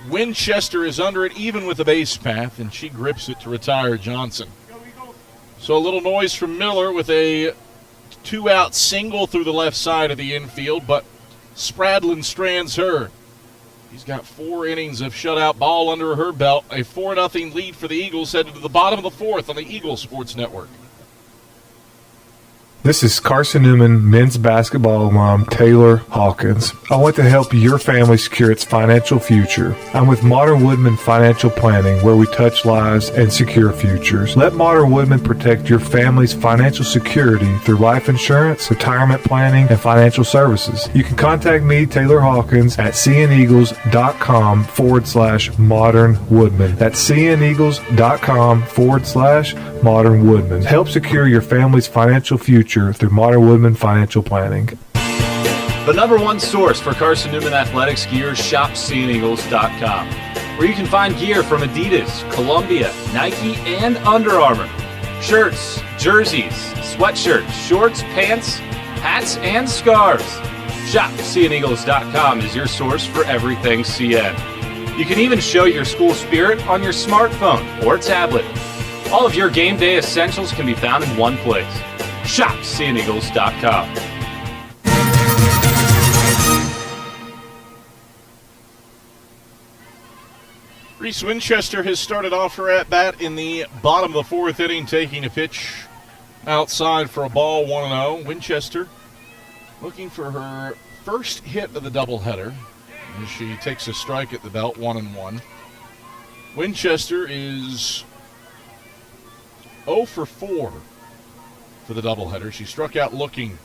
Winchester, is under it, even with the base path, and she grips it to retire Johnson. So a little noise from Miller with a 2-out single through the left side of the infield, but Spradlin strands her. He's got 4 innings of shutout ball under her belt. A 4-0 lead for the Eagles, headed to the bottom of the 4th on the Eagle Sports Network. This is Carson-Newman men's basketball alum Taylor Hawkins. I want to help your family secure its financial future. I'm with Modern Woodman Financial Planning, where we touch lives and secure futures. Let Modern Woodman protect your family's financial security through life insurance, retirement planning, and financial services. You can contact me, Taylor Hawkins, at cneagles.com/Modern Woodman. That's cneagles.com/Modern Woodman. Help secure your family's financial future through Modern Woodman Financial Planning. The #1 source for Carson-Newman athletics gear, shopseeandeagles.com, where you can find gear from Adidas, Columbia, Nike, and Under Armour. Shirts, jerseys, sweatshirts, shorts, pants, hats, and scarves. Shopseeandeagles.com is your source for everything CN. You can even show your school spirit on your smartphone or tablet. All of your game day essentials can be found in one place. ShopSeeAndEagles.com. Reese Winchester has started off her at-bat in the bottom of the fourth inning, taking a pitch outside for a ball, 1-0. Winchester looking for her first hit of the doubleheader as she takes a strike at the belt, 1-1. Winchester is 0 for 4 for the doubleheader. She struck out looking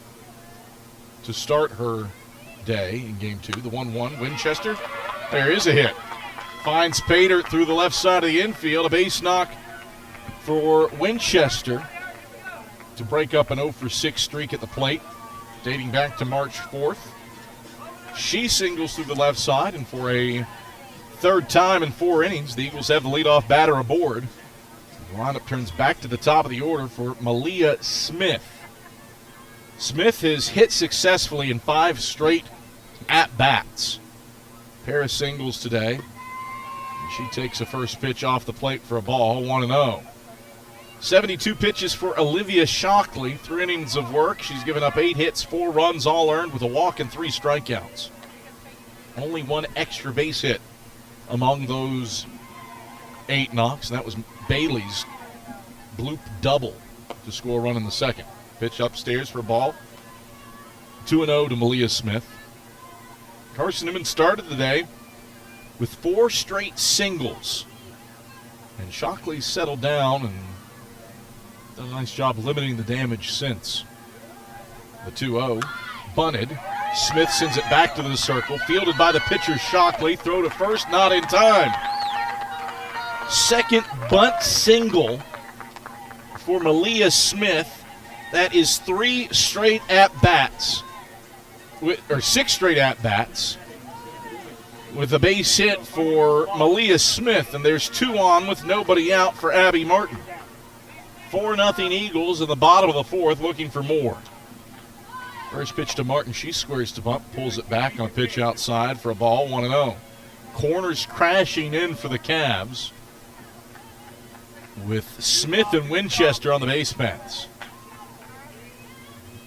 to start her day in game 2. The 1-1. Winchester, there is a hit. Finds Pater through the left side of the infield. A base knock for Winchester to break up an 0 for 6 streak at the plate, dating back to March 4th. She singles through the left side, and for a third time in 4 innings, the Eagles have the leadoff batter aboard. The lineup turns back to the top of the order for Malia Smith. Smith has hit successfully in 5 straight at-bats. Pair of singles today. She takes a first pitch off the plate for a ball, 1-0. 72 pitches for Olivia Shockley, 3 innings of work. She's given up 8 hits, 4 runs, all earned with a walk and 3 strikeouts. Only 1 extra base hit among those 8 knocks, and that was Bailey's bloop double to score a run in the second. Pitch upstairs for a ball, 2-0 to Malia Smith. Carson-Newman started the day with 4 straight singles. And Shockley settled down and done a nice job limiting the damage since. The 2-0 bunted. Smith sends it back to the circle. Fielded by the pitcher Shockley. Throw to first, not in time. Second bunt single for Malia Smith. That is 3 straight at-bats. Or 6 straight at-bats. With a base hit for Malia Smith, and there's 2 on with nobody out for Abby Martin. 4-0 Eagles in the bottom of the 4th, looking for more. First pitch to Martin, she squares to bunt, pulls it back on a pitch outside for a ball, 1-0. Corners crashing in for the Cavs, with Smith and Winchester on the base paths.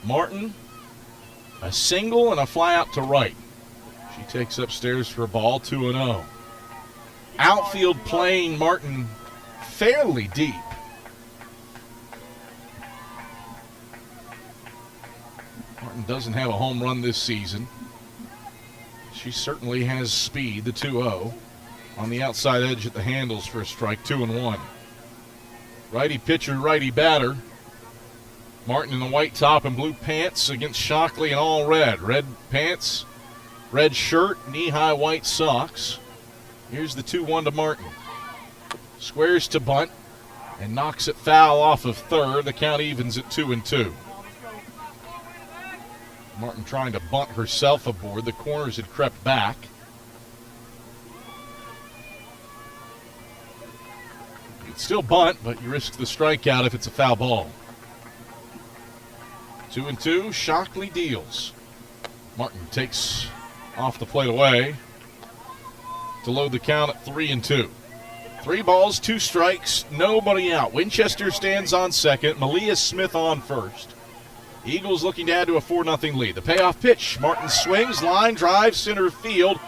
Martin, a single and a fly out to right. She takes upstairs for a ball, 2-0. Outfield playing Martin fairly deep. Martin doesn't have a home run this season. She certainly has speed, the 2-0. On the outside edge at the handles for a strike, 2-1. Righty pitcher, righty batter. Martin in the white top and blue pants against Shockley in all red. Red pants, red shirt, knee-high white socks. Here's the 2-1 to Martin. Squares to bunt and knocks it foul off of third. The count evens at 2-2. Martin trying to bunt herself aboard. The corners had crept back. You could still bunt, but you risk the strikeout if it's a foul ball. 2-2, Shockley deals. Martin takes off the plate away to load the count at 3-2. 3 balls, 2 strikes, nobody out. Winchester stands on second, Malia Smith on first. Eagles looking to add to a 4-0 lead. The payoff pitch, Martin swings, line drive, center field.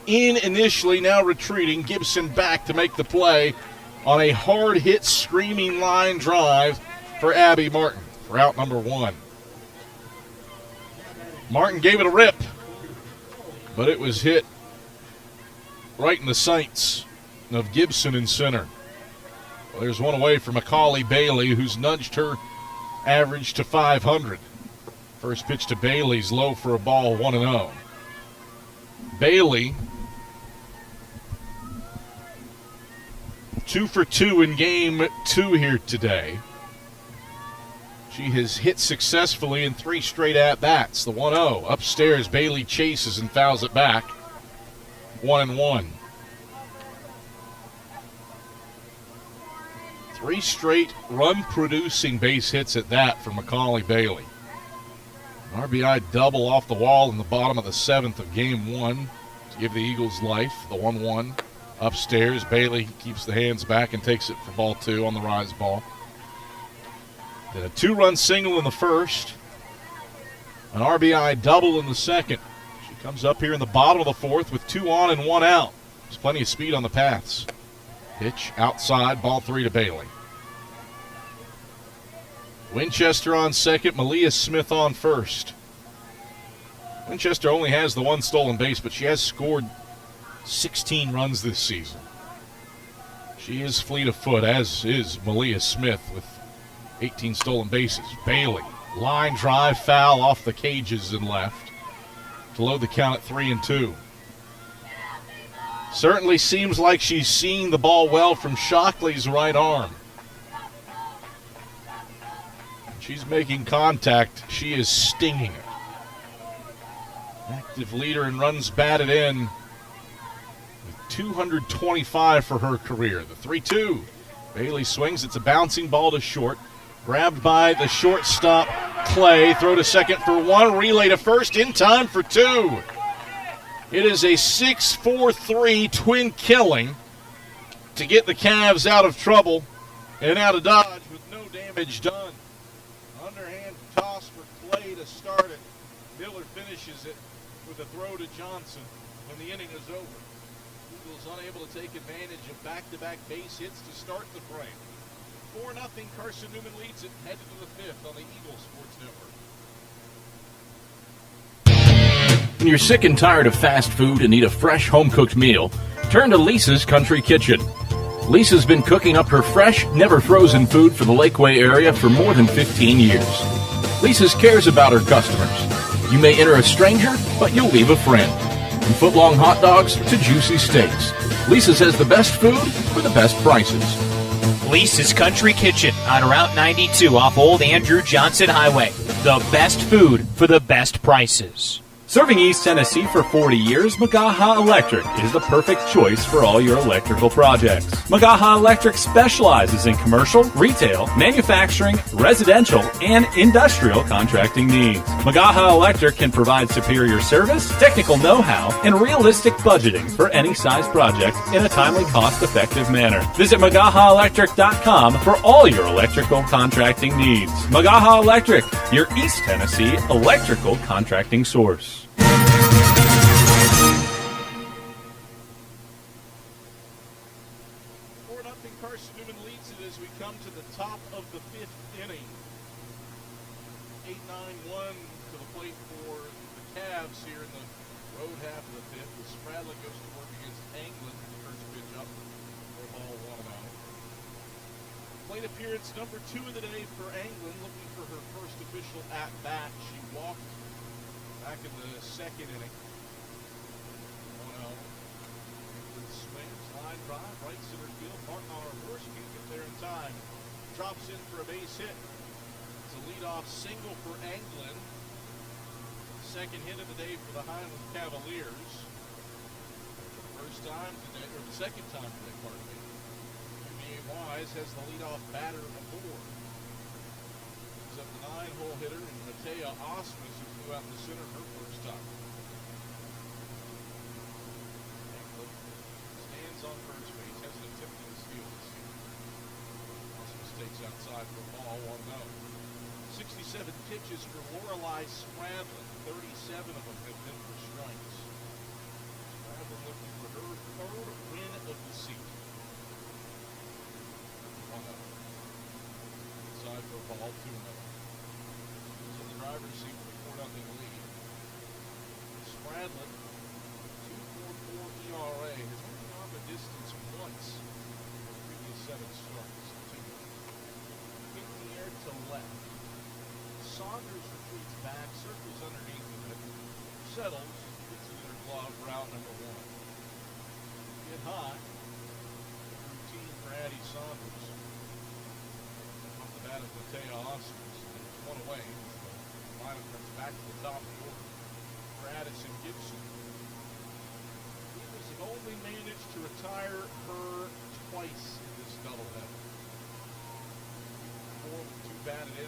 In initially, now retreating. Gibson back to make the play on a hard hit, screaming line drive for Abby Martin for out number 1. Martin gave it a rip, but it was hit right in the sights of Gibson in center. Well, there's one away for Macaulay Bailey, who's nudged her average to 500. First pitch to Bailey's low for a ball, 1-0. Bailey, 2 for 2 in game 2 here today. She has hit successfully in 3 straight at-bats. The 1-0. Upstairs, Bailey chases and fouls it back. 1-1. 3 straight run-producing base hits at that for Macaulay Bailey. An RBI double off the wall in the bottom of the 7th of game 1 to give the Eagles life. The 1-1. Upstairs, Bailey keeps the hands back and takes it for ball 2 on the rise ball. Then a 2-run single in the first. An RBI double in the second. She comes up here in the bottom of the 4th with 2 on and 1 out. There's plenty of speed on the paths. Pitch outside, ball 3 to Bailey. Winchester on second, Malia Smith on first. Winchester only has the 1 stolen base, but she has scored 16 runs this season. She is fleet of foot, as is Malia Smith with 18 stolen bases. Bailey, line drive, foul off the cages and left to load the count at 3-2. Certainly seems like she's seeing the ball well from Shockley's right arm. She's making contact. She is stinging it. Active leader in runs batted in with 225 for her career. The 3-2. Bailey swings. It's a bouncing ball to short. Grabbed by the shortstop, Clay. Throw to second for 1. Relay to first in time for 2. It is a 6-4-3 twin killing to get the Cavs out of trouble and out of Dodge with no damage done. Underhand toss for Clay to start it. Miller finishes it with a throw to Johnson when the inning is over. Eagles unable to take advantage of back-to-back base hits to start the frame. 4-0, Carson-Newman leads it, headed to the 5th on the Eagles Sports Network. When you're sick and tired of fast food and need a fresh home-cooked meal, turn to Lisa's Country Kitchen. Lisa's been cooking up her fresh, never-frozen food for the Lakeway area for more than 15 years. Lisa's cares about her customers. You may enter a stranger, but you'll leave a friend. From foot-long hot dogs to juicy steaks, Lisa's has the best food for the best prices. Lisa's Country Kitchen on Route 92 off Old Andrew Johnson Highway. The best food for the best prices. Serving East Tennessee for 40 years, Magaha Electric is the perfect choice for all your electrical projects. Magaha Electric specializes in commercial, retail, manufacturing, residential, and industrial contracting needs. Magaha Electric can provide superior service, technical know-how, and realistic budgeting for any size project in a timely, cost-effective manner. Visit MagahaElectric.com for all your electrical contracting needs. Magaha Electric, your East Tennessee electrical contracting source. 4-0, Carson-Newman leads it as we come to the top of the 5th inning. 8-9-1 to the plate for the Cavs here in the road half of the 5th. As Spradlin goes to work against Anglin, the first pitch up for a ball 1-0. Plate appearance number 2 of the day for Anglin, looking for her first official at-bat. She walked back in the 2nd inning. 1-0. Anglin swings, line drive, right center field. Martin on her horse, can't get there in time. Drops in for a base hit. It's a leadoff single for Anglin. Second hit of the day for the Highland Cavaliers. First time today, or the second time today, pardon me. UVA Wise has the leadoff batter aboard. He's up the 9-hole hitter, and Matea Osmus, who flew out in the center her first time. Anglin stands on first base, has an attempt to steal this year. Osmus takes outside for a ball, 1-0. 67 pitches for Lorelei Spradlin. 37 of them have been for strikes. Spradlin looking for her 3rd win of the season. 1-0. Inside for a ball, 2-0. So the driver's seat for the 4-0 lead. Spradlin, 2.44 ERA, has only gone the distance once in the previous 7 starts. 2. In the air to left. Saunders retreats back, circles underneath of it, settles, gets it in her glove, route number 1. Get high. Routine for Addie Saunders. Off the bat of Matea Osmus. It's 1 away. The lineup comes back to the top of the order for Addison Gibson. Eagles have only managed to retire her twice in this doubleheader. 4 with 2 batted in.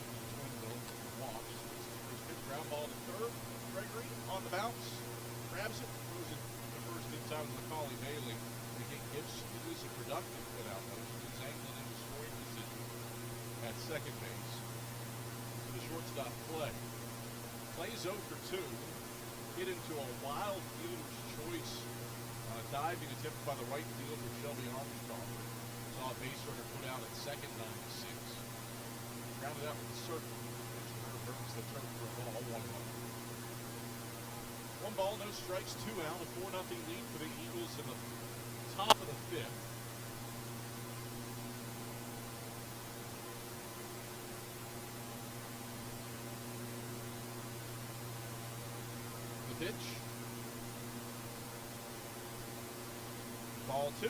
Walks. First pitch, ground ball to third. Gregory on the bounce. Grabs it. Throws it the first in time to Macaulay Bailey. Again, Gibson is a productive put out though. She is Anglin in the scoring position at second base. To the shortstop Clay. Clay's 0 for 2. Hit into a wild fielder's choice. Diving attempt by the right fielder Shelby Armstrong. Saw a base runner put out at second, 9-6. Grounded out with the circle. Burns the turn for a ball, 1-1. 1 ball, no strikes, 2 out. A 4-0 lead for the Eagles in the top of the 5th. The pitch. Ball 2.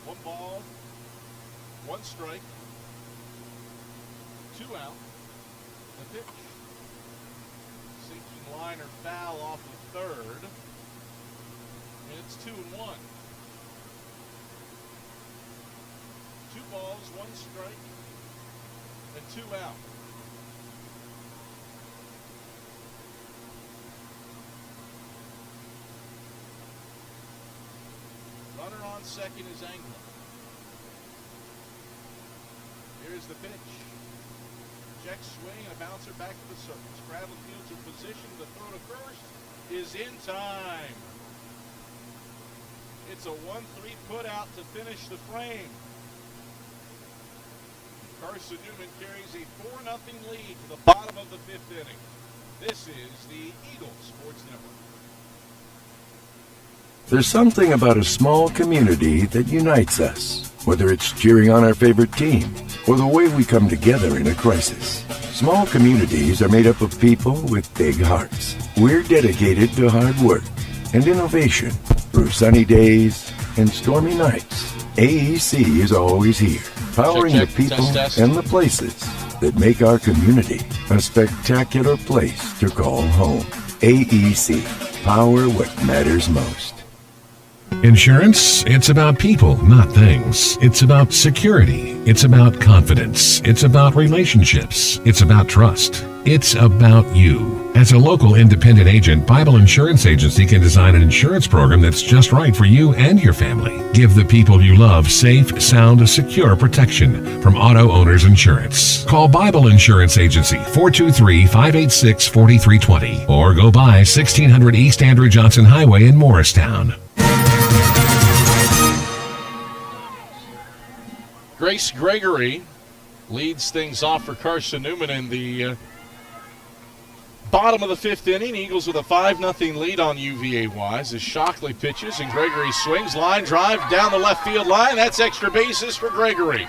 One ball, 1 strike, 2 out. The pitch. Sinking liner foul off the third. And it's 2-1. 2 balls, 1 strike, and 2 out. Runner on second is Angler. Here's the pitch. Check swing and a bouncer back to the surface. Bradley Fields in position. The throw to first is in time. It's a 1-3 put out to finish the frame. Carson-Newman carries a 4-0 lead to the bottom of the 5th inning. This is the Eagles Sports Network. There's something about a small community that unites us, whether it's cheering on our favorite team or the way we come together in a crisis. Small communities are made up of people with big hearts. We're dedicated to hard work and innovation through sunny days and stormy nights. AEC is always here, powering Check, the people test. and the places that make our community a spectacular place to call home. AEC, power what matters most. Insurance, it's about people, not things. It's about security. It's about confidence. It's about relationships. It's about trust. It's about you. As a local independent agent, Bible Insurance Agency can design an insurance program that's just right for you and your family. Give the people you love safe, sound, secure protection from Auto Owners Insurance. Call Bible Insurance Agency 423-586-4320 or go by 1600 East Andrew Johnson Highway in Morristown. Grace Gregory leads things off for Carson-Newman in the bottom of the 5th inning. Eagles with a 5-0 lead on UVA Wise as Shockley pitches and Gregory swings. Line drive down the left field line. That's extra bases for Gregory.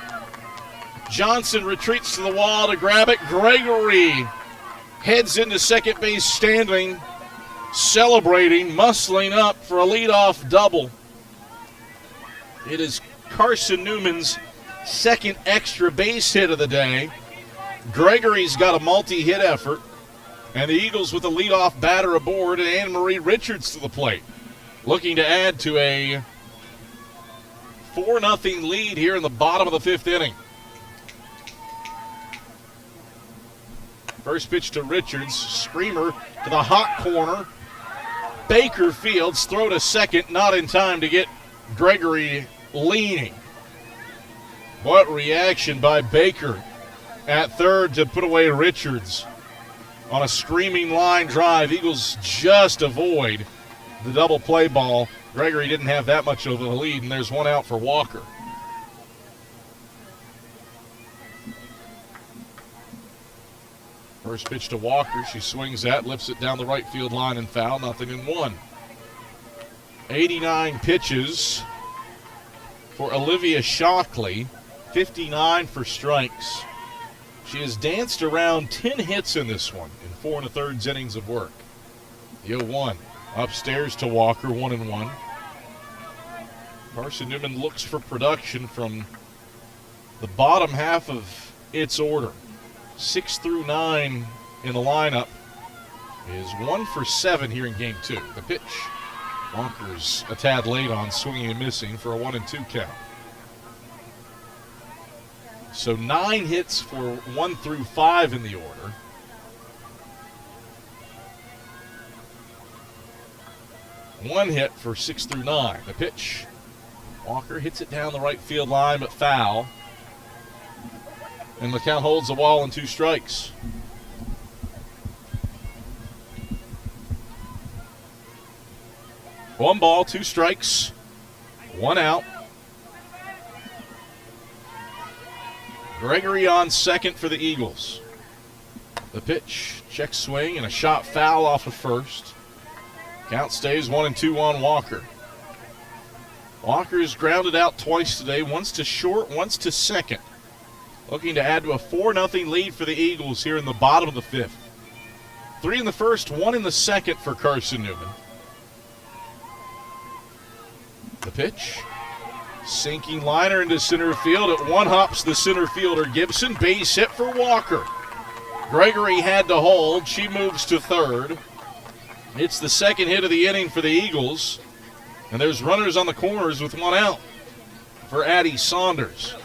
Johnson retreats to the wall to grab it. Gregory heads into second base standing, celebrating, muscling up for a leadoff double. It is Carson-Newman's second extra base hit of the day. Gregory's got a multi-hit effort, and the Eagles with the leadoff batter aboard and Anne-Marie Richards to the plate, looking to add to a 4-0 lead here in the bottom of the 5th inning. First pitch to Richards, screamer to the hot corner. Baker Fields throw to second, not in time to get Gregory leaning. What reaction by Baker at third to put away Richards on a screaming line drive. Eagles just avoid the double play ball. Gregory didn't have that much of a lead, and there's 1 out for Walker. First pitch to Walker. She swings that, lifts it down the right field line and foul. 0-1. 89 pitches for Olivia Shockley. 59 for strikes. She has danced around 10 hits in this one in 4 1/3 innings of work. The 0-1 upstairs to Walker, 1-1. Carson-Newman looks for production from the bottom half of its order. 6 through 9 in the lineup is 1 for 7 here in game 2. The pitch. Walker's a tad late on swinging and missing for a 1-2 count. So 9 hits for 1 through 5 in the order. One hit for 6 through 9. The pitch. Walker hits it down the right field line, but foul. And the count holds the wall in 2 strikes. 1 ball, 2 strikes, 1 out. Gregory on second for the Eagles. The pitch, check swing, and a shot foul off of first. Count stays 1-2 on Walker. Walker's grounded out twice today, once to short, once to second. Looking to add to a 4-0 lead for the Eagles here in the bottom of the 5th. 3 in the first, 1 in the second for Carson-Newman. The pitch. Sinking liner into center field. It one-hops the center fielder Gibson. Base hit for Walker. Gregory had to hold. She moves to third. It's the second hit of the inning for the Eagles. And there's runners on the corners with 1 out for Addie Saunders.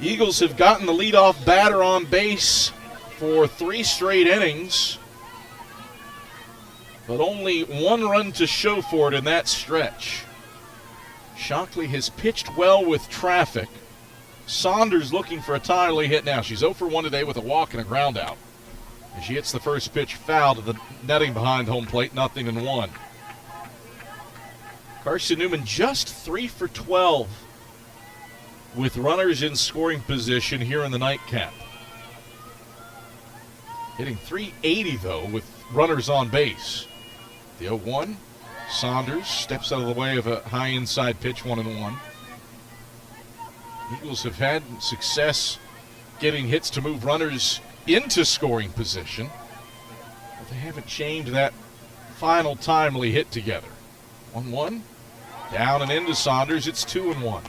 Eagles have gotten the leadoff batter on base for 3 straight innings, but only 1 run to show for it in that stretch. Shockley has pitched well with traffic. Saunders looking for a timely hit now. She's 0 for 1 today with a walk and a ground out. And she hits the first pitch foul to the netting behind home plate, 0-1. Carson-Newman just 3 for 12 with runners in scoring position here in the nightcap. Hitting .380 though with runners on base. The 0-1. Saunders steps out of the way of a high inside pitch, 1-1. Eagles have had success getting hits to move runners into scoring position, but they haven't chained that final timely hit together. 1-1. Down and into Saunders. It's 2-1.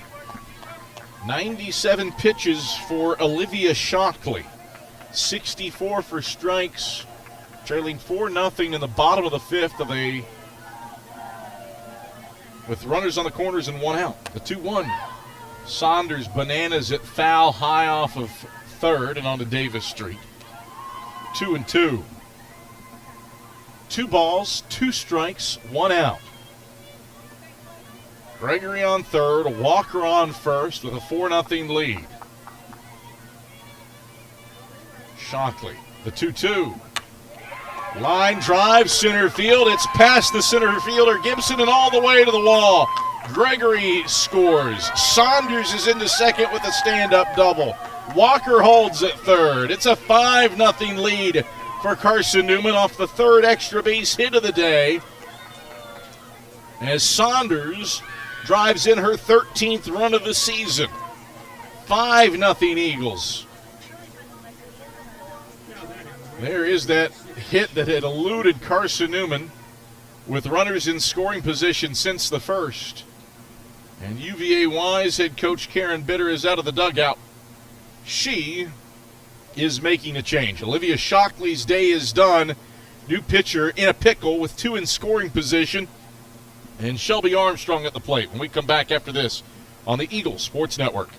97 pitches for Olivia Shockley. 64 for strikes. Trailing 4-0 in the bottom of the 5th with runners on the corners and 1 out. The 2-1. Saunders bananas it foul high off of third and onto Davis Street. 2-2. 2 balls, 2 strikes, 1 out. Gregory on third, Walker on first with a 4-0 lead. Shockley, the 2-2. Line drive, center field. It's past the center fielder, Gibson, and all the way to the wall. Gregory scores. Saunders is into second with a stand-up double. Walker holds at third. It's a 5-0 lead for Carson-Newman off the third extra base hit of the day, as Saunders drives in her 13th run of the season. 5-0 Eagles. There is that hit that had eluded Carson-Newman with runners in scoring position since the first. And UVA Wise head coach Karen Bitter is out of the dugout. She is making a change. Olivia Shockley's day is done. New pitcher in a pickle with 2 in scoring position. And Shelby Armstrong at the plate when we come back after this on the Eagles Sports Network.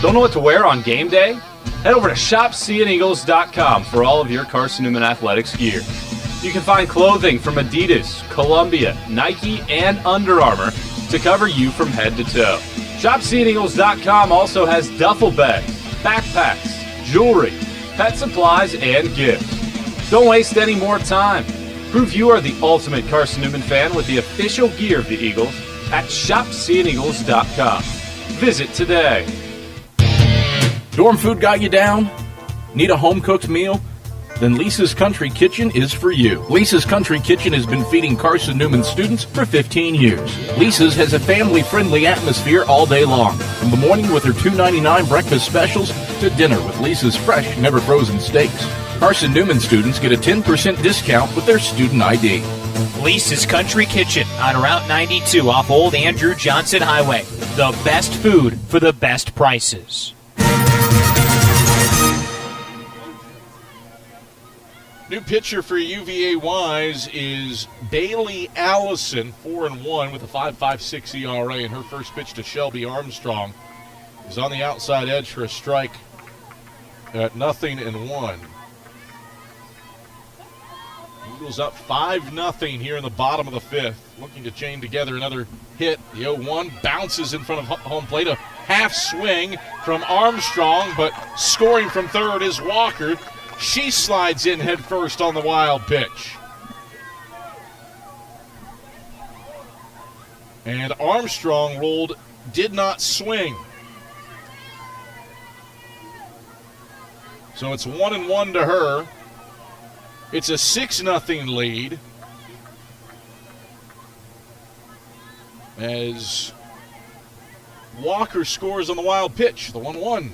Don't know what to wear on game day? Head over to shopseeandeagles.com for all of your Carson-Newman athletics gear. You can find clothing from Adidas, Columbia, Nike, and Under Armour to cover you from head to toe. Shopseeandeagles.com also has duffel bags, backpacks, jewelry, pet supplies, and gifts. Don't waste any more time. Prove you are the ultimate Carson-Newman fan with the official gear of the Eagles at shopseeandeagles.com. Visit today. Dorm food got you down? Need a home-cooked meal? Then Lisa's Country Kitchen is for you. Lisa's Country Kitchen has been feeding Carson-Newman students for 15 years. Lisa's has a family-friendly atmosphere all day long, from the morning with her $2.99 breakfast specials to dinner with Lisa's fresh, never-frozen steaks. Carson-Newman students get a 10% discount with their student ID. Lisa's Country Kitchen on Route 92 off Old Andrew Johnson Highway. The best food for the best prices. New pitcher for UVA Wise is Bailey Allison, 4-1 with a 5.56 ERA, and her first pitch to Shelby Armstrong is on the outside edge for a strike at 0-1. Eagles up 5-0 here in the bottom of the 5th, looking to chain together another hit. The 0-1 bounces in front of home plate, a half swing from Armstrong, but scoring from third is Walker. She slides in head first on the wild pitch. And Armstrong rolled, did not swing. So it's 1-1 to her. It's a 6-0 lead. As Walker scores on the wild pitch, the 1-1.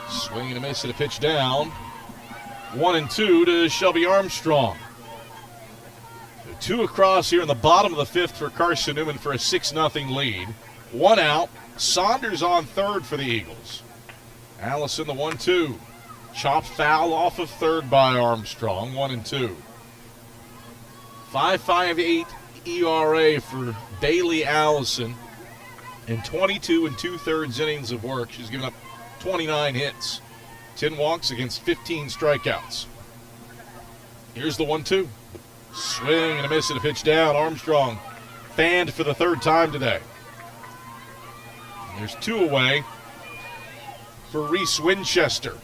Swing and a miss at a pitch down. 1-2 to Shelby Armstrong. Two across here in the bottom of the fifth for Carson-Newman for a 6-0 lead. One out. Saunders on third for the Eagles. Allison the 1-2. Chopped foul off of third by Armstrong. 1-2. 5.58 ERA for Bailey Allison in 22 2/3 innings of work. She's given up 29 hits, 10 walks against 15 strikeouts. Here's the 1-2. Swing and a miss at a pitch down. Armstrong fanned for the third time today. And there's two away for Reese Winchester.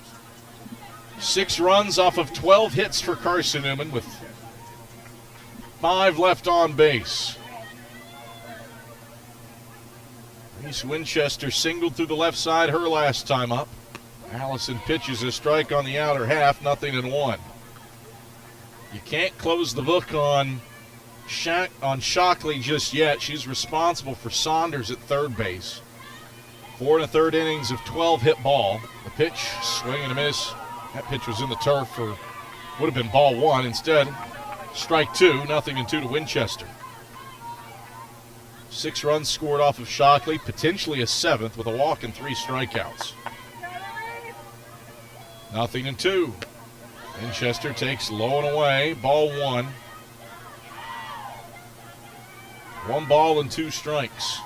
6 runs off of 12 hits for Carson-Newman with 5 left on base. Reese Winchester singled through the left side her last time up. Allison pitches a strike on the outer half, 0-1. You can't close the book on Shockley just yet. She's responsible for Saunders at third base. 4 1/3 innings of 12 hit ball. The pitch, swing and a miss. That pitch was in the turf for, would have been ball 1. Instead, strike 2, 0-2 to Winchester. 6 runs scored off of Shockley, potentially a 7th with a walk and 3 strikeouts. 0-2. Winchester takes low and away, ball 1. 1 ball and 2 strikes.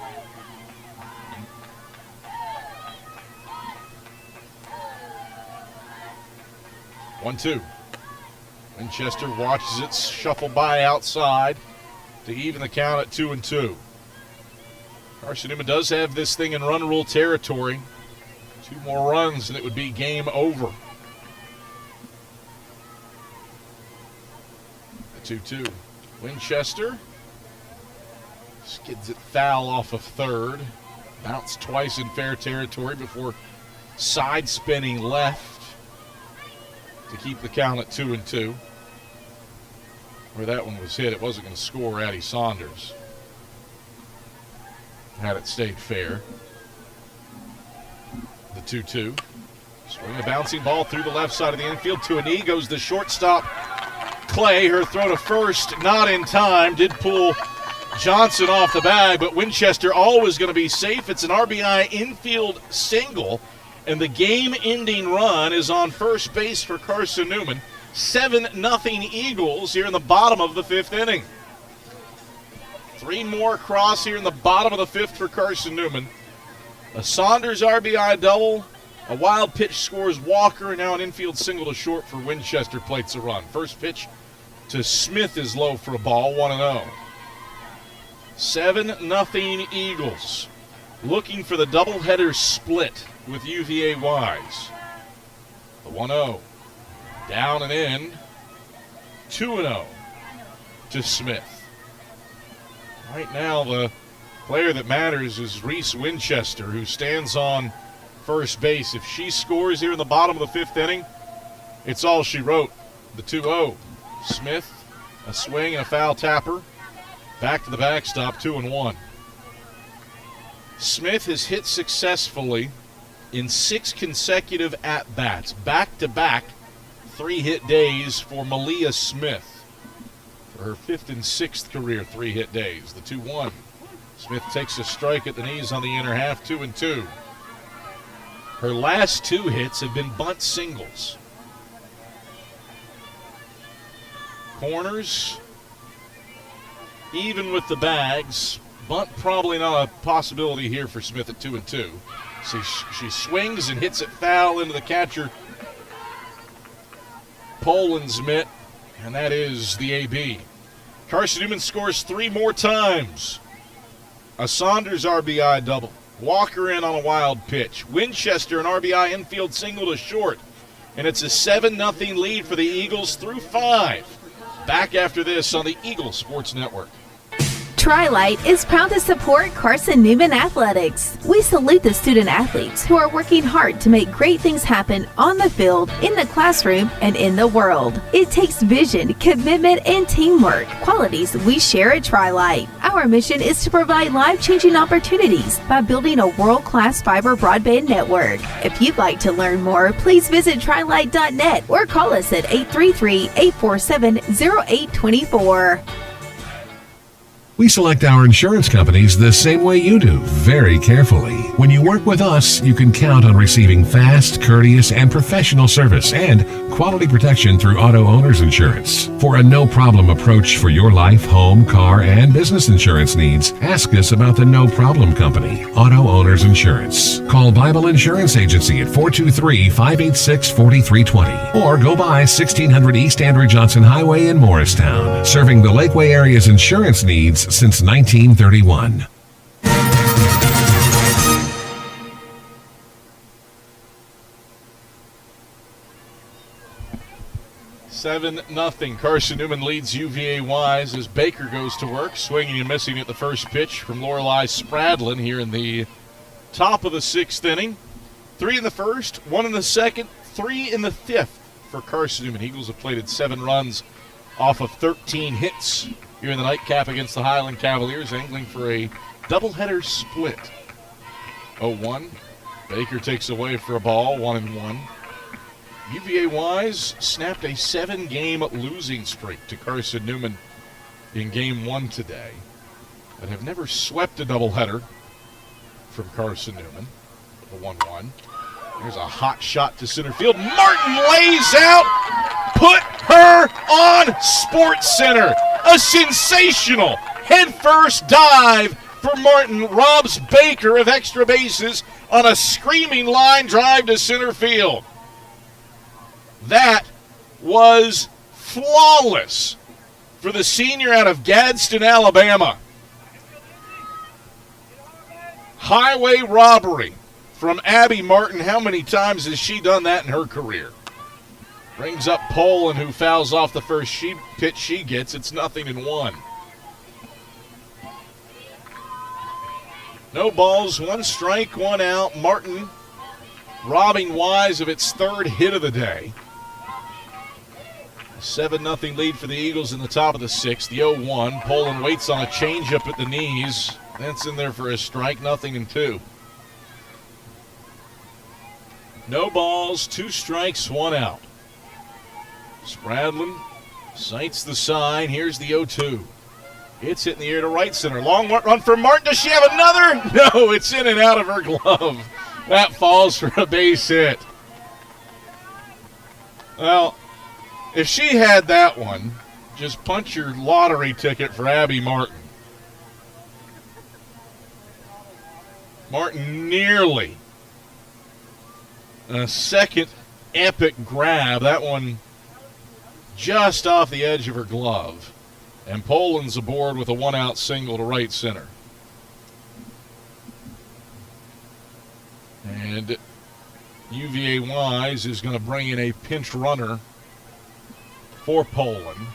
One, 2. Winchester watches it shuffle by outside to even the count at 2-2. Carson-Newman does have this thing in run rule territory. 2 more runs and it would be game over. A 2-2. Winchester skids it foul off of third. Bounced twice in fair territory before side spinning left to keep the count at 2-2. Where that one was hit, it wasn't going to score Addie Saunders. Had it stayed fair. The 2-2. Swing a bouncing ball through the left side of the infield. To a knee goes the shortstop, Clay. Her throw to first, not in time. Did pull Johnson off the bag, but Winchester always going to be safe. It's an RBI infield single, and the game-ending run is on first base for Carson-Newman. 7-0 Eagles here in the bottom of the 5th inning. 3 more across here in the bottom of the 5th for Carson-Newman. A Saunders RBI double, a wild pitch scores Walker, and now an infield single to short for Winchester plates a run. First pitch to Smith is low for a ball, 1-0. 7-0 Eagles. Looking for the doubleheader split with UVA Wise. The 1-0. Down and in. 2-0 to Smith. Right now, the player that matters is Reese Winchester, who stands on first base. If she scores here in the bottom of the 5th inning, it's all she wrote. The 2-0. Smith, a swing and a foul tapper. Back to the backstop, 2-1. Smith has hit successfully in 6 consecutive at-bats. Back-to-back 3-hit days for Malia Smith. For her 5th and 6th career 3-hit days. The 2-1. Smith takes a strike at the knees on the inner half, 2-2. Her last 2 hits have been bunt singles. Corners, even with the bags. Bunt probably not a possibility here for Smith at 2-2. She swings and hits it foul into the catcher Poland's mitt, and that is the AB. Carson-Newman scores 3 more times. A Saunders RBI double. Walker in on a wild pitch. Winchester an RBI infield single to short. And it's a 7-0 lead for the Eagles through 5. Back after this on the Eagle Sports Network. Tri-Light is proud to support Carson-Newman Athletics. We salute the student athletes who are working hard to make great things happen on the field, in the classroom, and in the world. It takes vision, commitment, and teamwork, qualities we share at Tri-Light. Our mission is to provide life-changing opportunities by building a world-class fiber broadband network. If you'd like to learn more, please visit trilight.net or call us at 833-847-0824. We select our insurance companies the same way you do, very carefully. When you work with us, you can count on receiving fast, courteous, and professional service and quality protection through Auto Owners Insurance. For a no-problem approach for your life, home, car, and business insurance needs, ask us about the No Problem Company, Auto Owners Insurance. Call Bible Insurance Agency at 423-586-4320 or go by 1600 East Andrew Johnson Highway in Morristown, serving the Lakeway area's insurance needs since 1931. Seven nothing. Carson-Newman leads UVA Wise as Baker goes to work, swinging and missing at the first pitch from Lorelei Spradlin here in the top of the sixth inning. 3 in the first, 1 in the second, 3 in the fifth for Carson-Newman. Eagles have plated 7 runs off of 13 hits here in the nightcap against the Highland Cavaliers, angling for a doubleheader split. 0-1. Baker takes away for a ball, 1-1. UVA Wise snapped a 7-game losing streak to Carson-Newman in Game 1 today, but have never swept a doubleheader from Carson-Newman. The 1-1. There's a hot shot to center field. Martin lays out. Put her on Sports Center. A sensational headfirst dive for Martin robs Baker of extra bases on a screaming line drive to center field. That was flawless for the senior out of Gadsden, Alabama. Highway robbery from Abby Martin. How many times has she done that in her career? Brings up Poland, who fouls off the first pitch she gets. It's 0-1. No balls, 1 strike, 1 out. Martin robbing Wise of its 3rd hit of the day. 7-0 lead for the Eagles in the top of the 6th. The 0-1. Poland waits on a changeup at the knees. That's in there for a strike, 0-2. No balls, 2 strikes, 1 out. Spradlin sights the sign. Here's the 0-2. It's hit in the air to right center. Long run for Martin. Does she have another? No, it's in and out of her glove. That falls for a base hit. Well, if she had that one, just punch your lottery ticket for Abby Martin. Martin nearly a second epic grab. That one just off the edge of her glove. And Poland's aboard with a 1-out single to right center. And UVA Wise is going to bring in a pinch runner for Poland.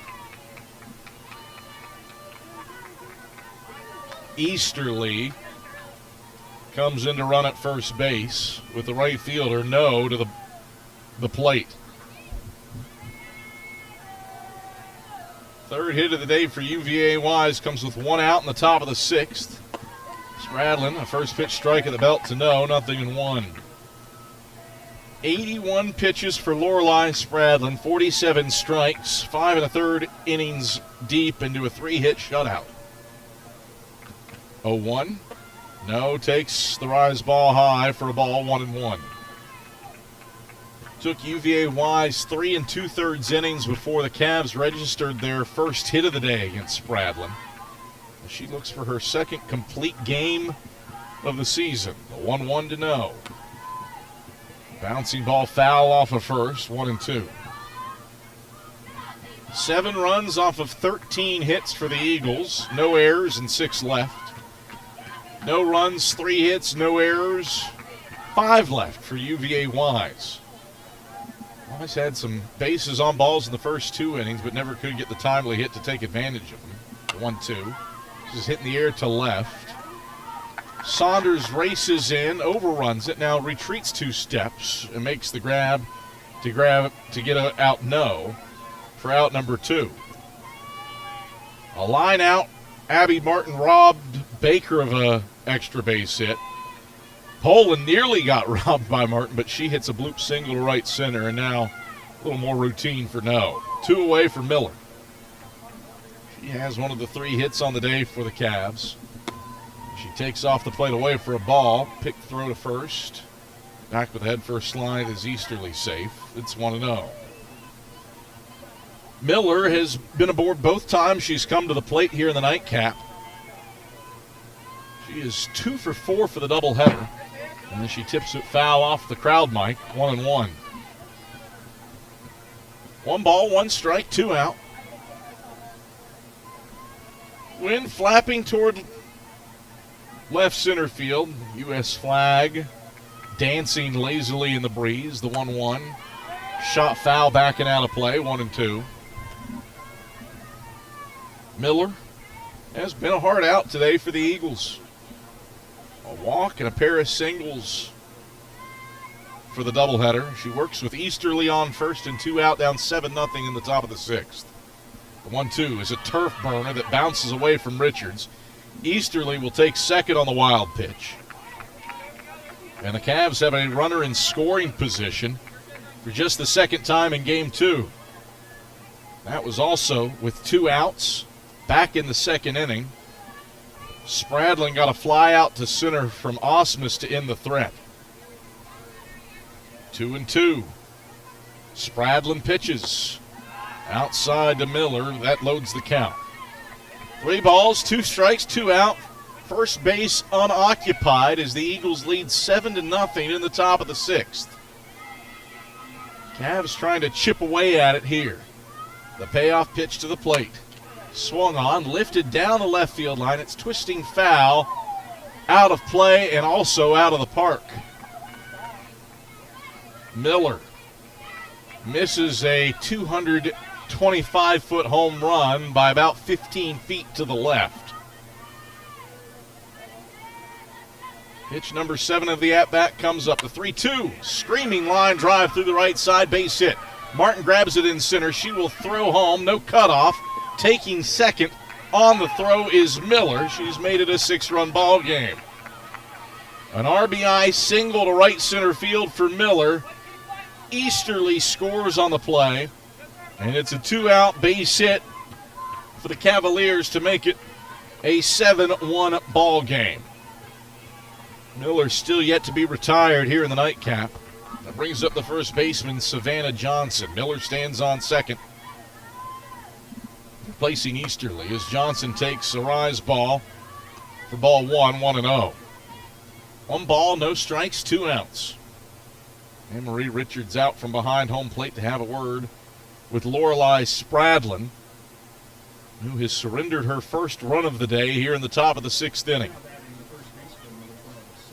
Easterly comes in to run at first base with the right fielder no to the plate. 3rd hit of the day for UVA Wise comes with 1 out in the top of the 6th. Spradlin, a first pitch strike at the belt to no, 0-1. 81 pitches for Lorelei Spradlin, 47 strikes, 5 1/3 innings deep into a 3-hit shutout. 0-1. No, takes the rise ball high for a ball, 1-1. Took UVA Wise 3 2/3 innings before the Cavs registered their first hit of the day against Spradlin. She looks for her 2nd complete game of the season. A 1-1 to no. Bouncing ball foul off of first, 1-2. 7 runs off of 13 hits for the Eagles. No errors and 6 left. No runs, 3 hits, no errors. 5 left for UVA Wise. Wise had some bases on balls in the first 2 innings, but never could get the timely hit to take advantage of them. 1-2. is hit in the air to left. Saunders races in, overruns it, now retreats 2 steps and makes the grab to get out no for out number 2. A line out. Abby Martin robbed Baker of a extra base hit. Poland nearly got robbed by Martin, but she hits a bloop single to right center, and now a little more routine for no. 2 away for Miller. She has one of the 3 hits on the day for the Cavs. She takes off the plate away for a ball. Pick throw to first. Back with the head first slide is Easterly safe. It's 1-0. Miller has been aboard both times she's come to the plate here in the nightcap. She is 2 for 4 for the doubleheader. And then she tips it foul off the crowd mic. 1-1. 1 ball, 1 strike, 2 out. Wind flapping toward left center field. U.S. flag dancing lazily in the breeze. The 1-1. Shot foul backing out of play. 1-2. Miller has been a hard out today for the Eagles. A walk and a pair of singles for the doubleheader. She works with Easterly on first and 2 out, down 7-0 in the top of the 6th. The 1-2 is a turf burner that bounces away from Richards. Easterly will take second on the wild pitch. And the Cavs have a runner in scoring position for just the second time in Game 2. That was also with 2 outs back in the second inning. Spradlin got a fly out to center from Osmus to end the threat. 2-2. Spradlin pitches outside to Miller. That loads the count. 3 balls, 2 strikes, 2 out. First base unoccupied as the Eagles lead 7-0 in the top of the 6th. Cavs trying to chip away at it here. The payoff pitch to the plate. Swung on, lifted down the left field line. It's twisting foul, out of play and also out of the park. Miller misses a 225-foot home run by about 15 feet to the left. Pitch number 7 of the at-bat comes up. The 3-2, screaming line drive through the right side, base hit. Martin grabs it in center. She will throw home, no cutoff. Taking second on the throw is Miller. She's made it a 6-run ball game. An RBI single to right center field for Miller. Easterly scores on the play, and it's a 2-out base hit for the Cavaliers to make it a 7-1 ball game. Miller still yet to be retired here in the nightcap. That brings up the first baseman, Savannah Johnson. Miller stands on second, replacing Easterly as Johnson takes a rise ball for ball 1, 1-0. 1 ball, no strikes, 2 outs. Anne-Marie Richards out from behind home plate to have a word with Lorelei Spradlin, who has surrendered her first run of the day here in the top of the 6th inning.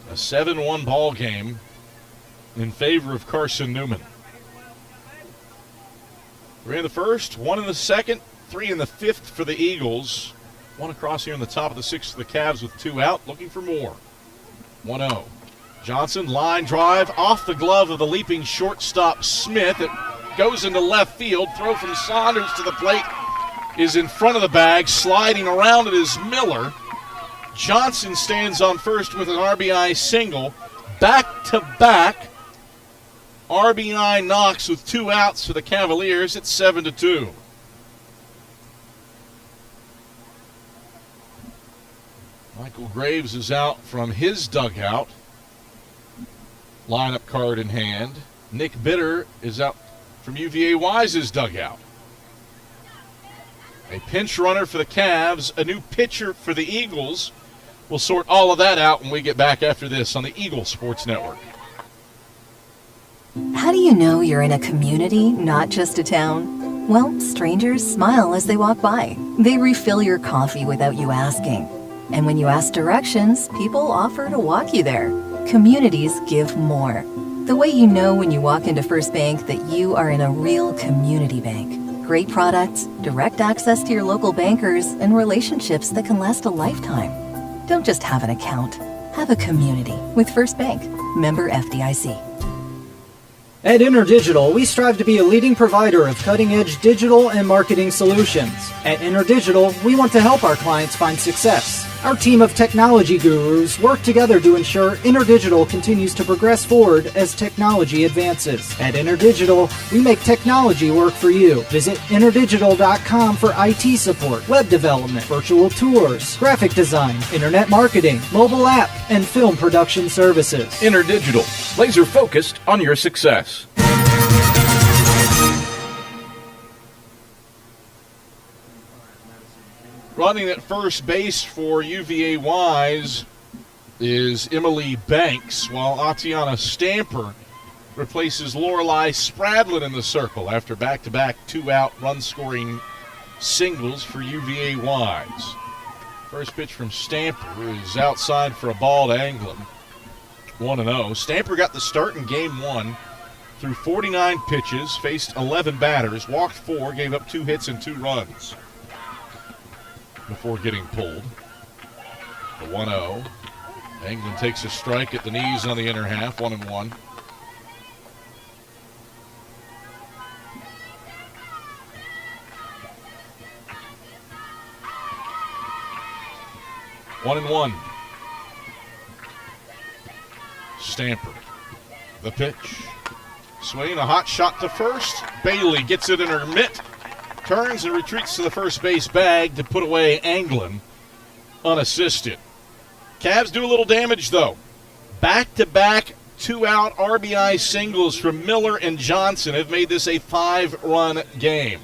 A 7-1 ball game in favor of Carson-Newman. 3 in the first, 1 in the second, 3 in the 5th for the Eagles. 1 across here in the top of the 6th for the Cavs with 2 out, looking for more. 1-0. Johnson, line drive off the glove of the leaping shortstop Smith. It goes into left field. Throw from Saunders to the plate is in front of the bag. Sliding around it is Miller. Johnson stands on first with an RBI single. Back-to-back RBI knocks with 2 outs for the Cavaliers. It's 7-2. Michael Graves is out from his dugout. Lineup card in hand. Nick Bitter is out from UVA Wise's dugout. A pinch runner for the Cavs, a new pitcher for the Eagles. We'll sort all of that out when we get back after this on the Eagle Sports Network. How do you know you're in a community, not just a town? Well, strangers smile as they walk by. They refill your coffee without you asking. And when you ask directions, people offer to walk you there. Communities give more. The way you know when you walk into First Bank that you are in a real community bank. great products, direct access to your local bankers, and relationships that can last a lifetime. Don't just have an account, have a community with First Bank, member FDIC. At InterDigital, we strive to be a leading provider of cutting-edge digital and marketing solutions. At InterDigital, we want to help our clients find success. Our team of technology gurus work together to ensure InterDigital continues to progress forward as technology advances. At InterDigital, we make technology work for you. Visit interdigital.com for IT support, web development, virtual tours, graphic design, internet marketing, mobile app, and film production services. InterDigital, laser focused on your success. Running at first base for UVA Wise is Emily Banks, while Atiana Stamper replaces Lorelei Spradlin in the circle after back-to-back two-out run-scoring singles for UVA Wise. First pitch from Stamper is outside for a ball to Anglin. 1-0. Stamper got the start in Game 1 through 49 pitches, faced 11 batters, walked 4, gave up 2 hits and 2 runs before getting pulled. The 1-0. Anglin takes a strike at the knees on the inner half, 1-1. One and one. Stamper. The pitch. Swing, a hot shot to first. Bailey gets it in her mitt. Turns and retreats to the first base bag to put away Anglin unassisted. Cavs do a little damage, though. Back-to-back two-out RBI singles from Miller and Johnson have made this a 5-run game.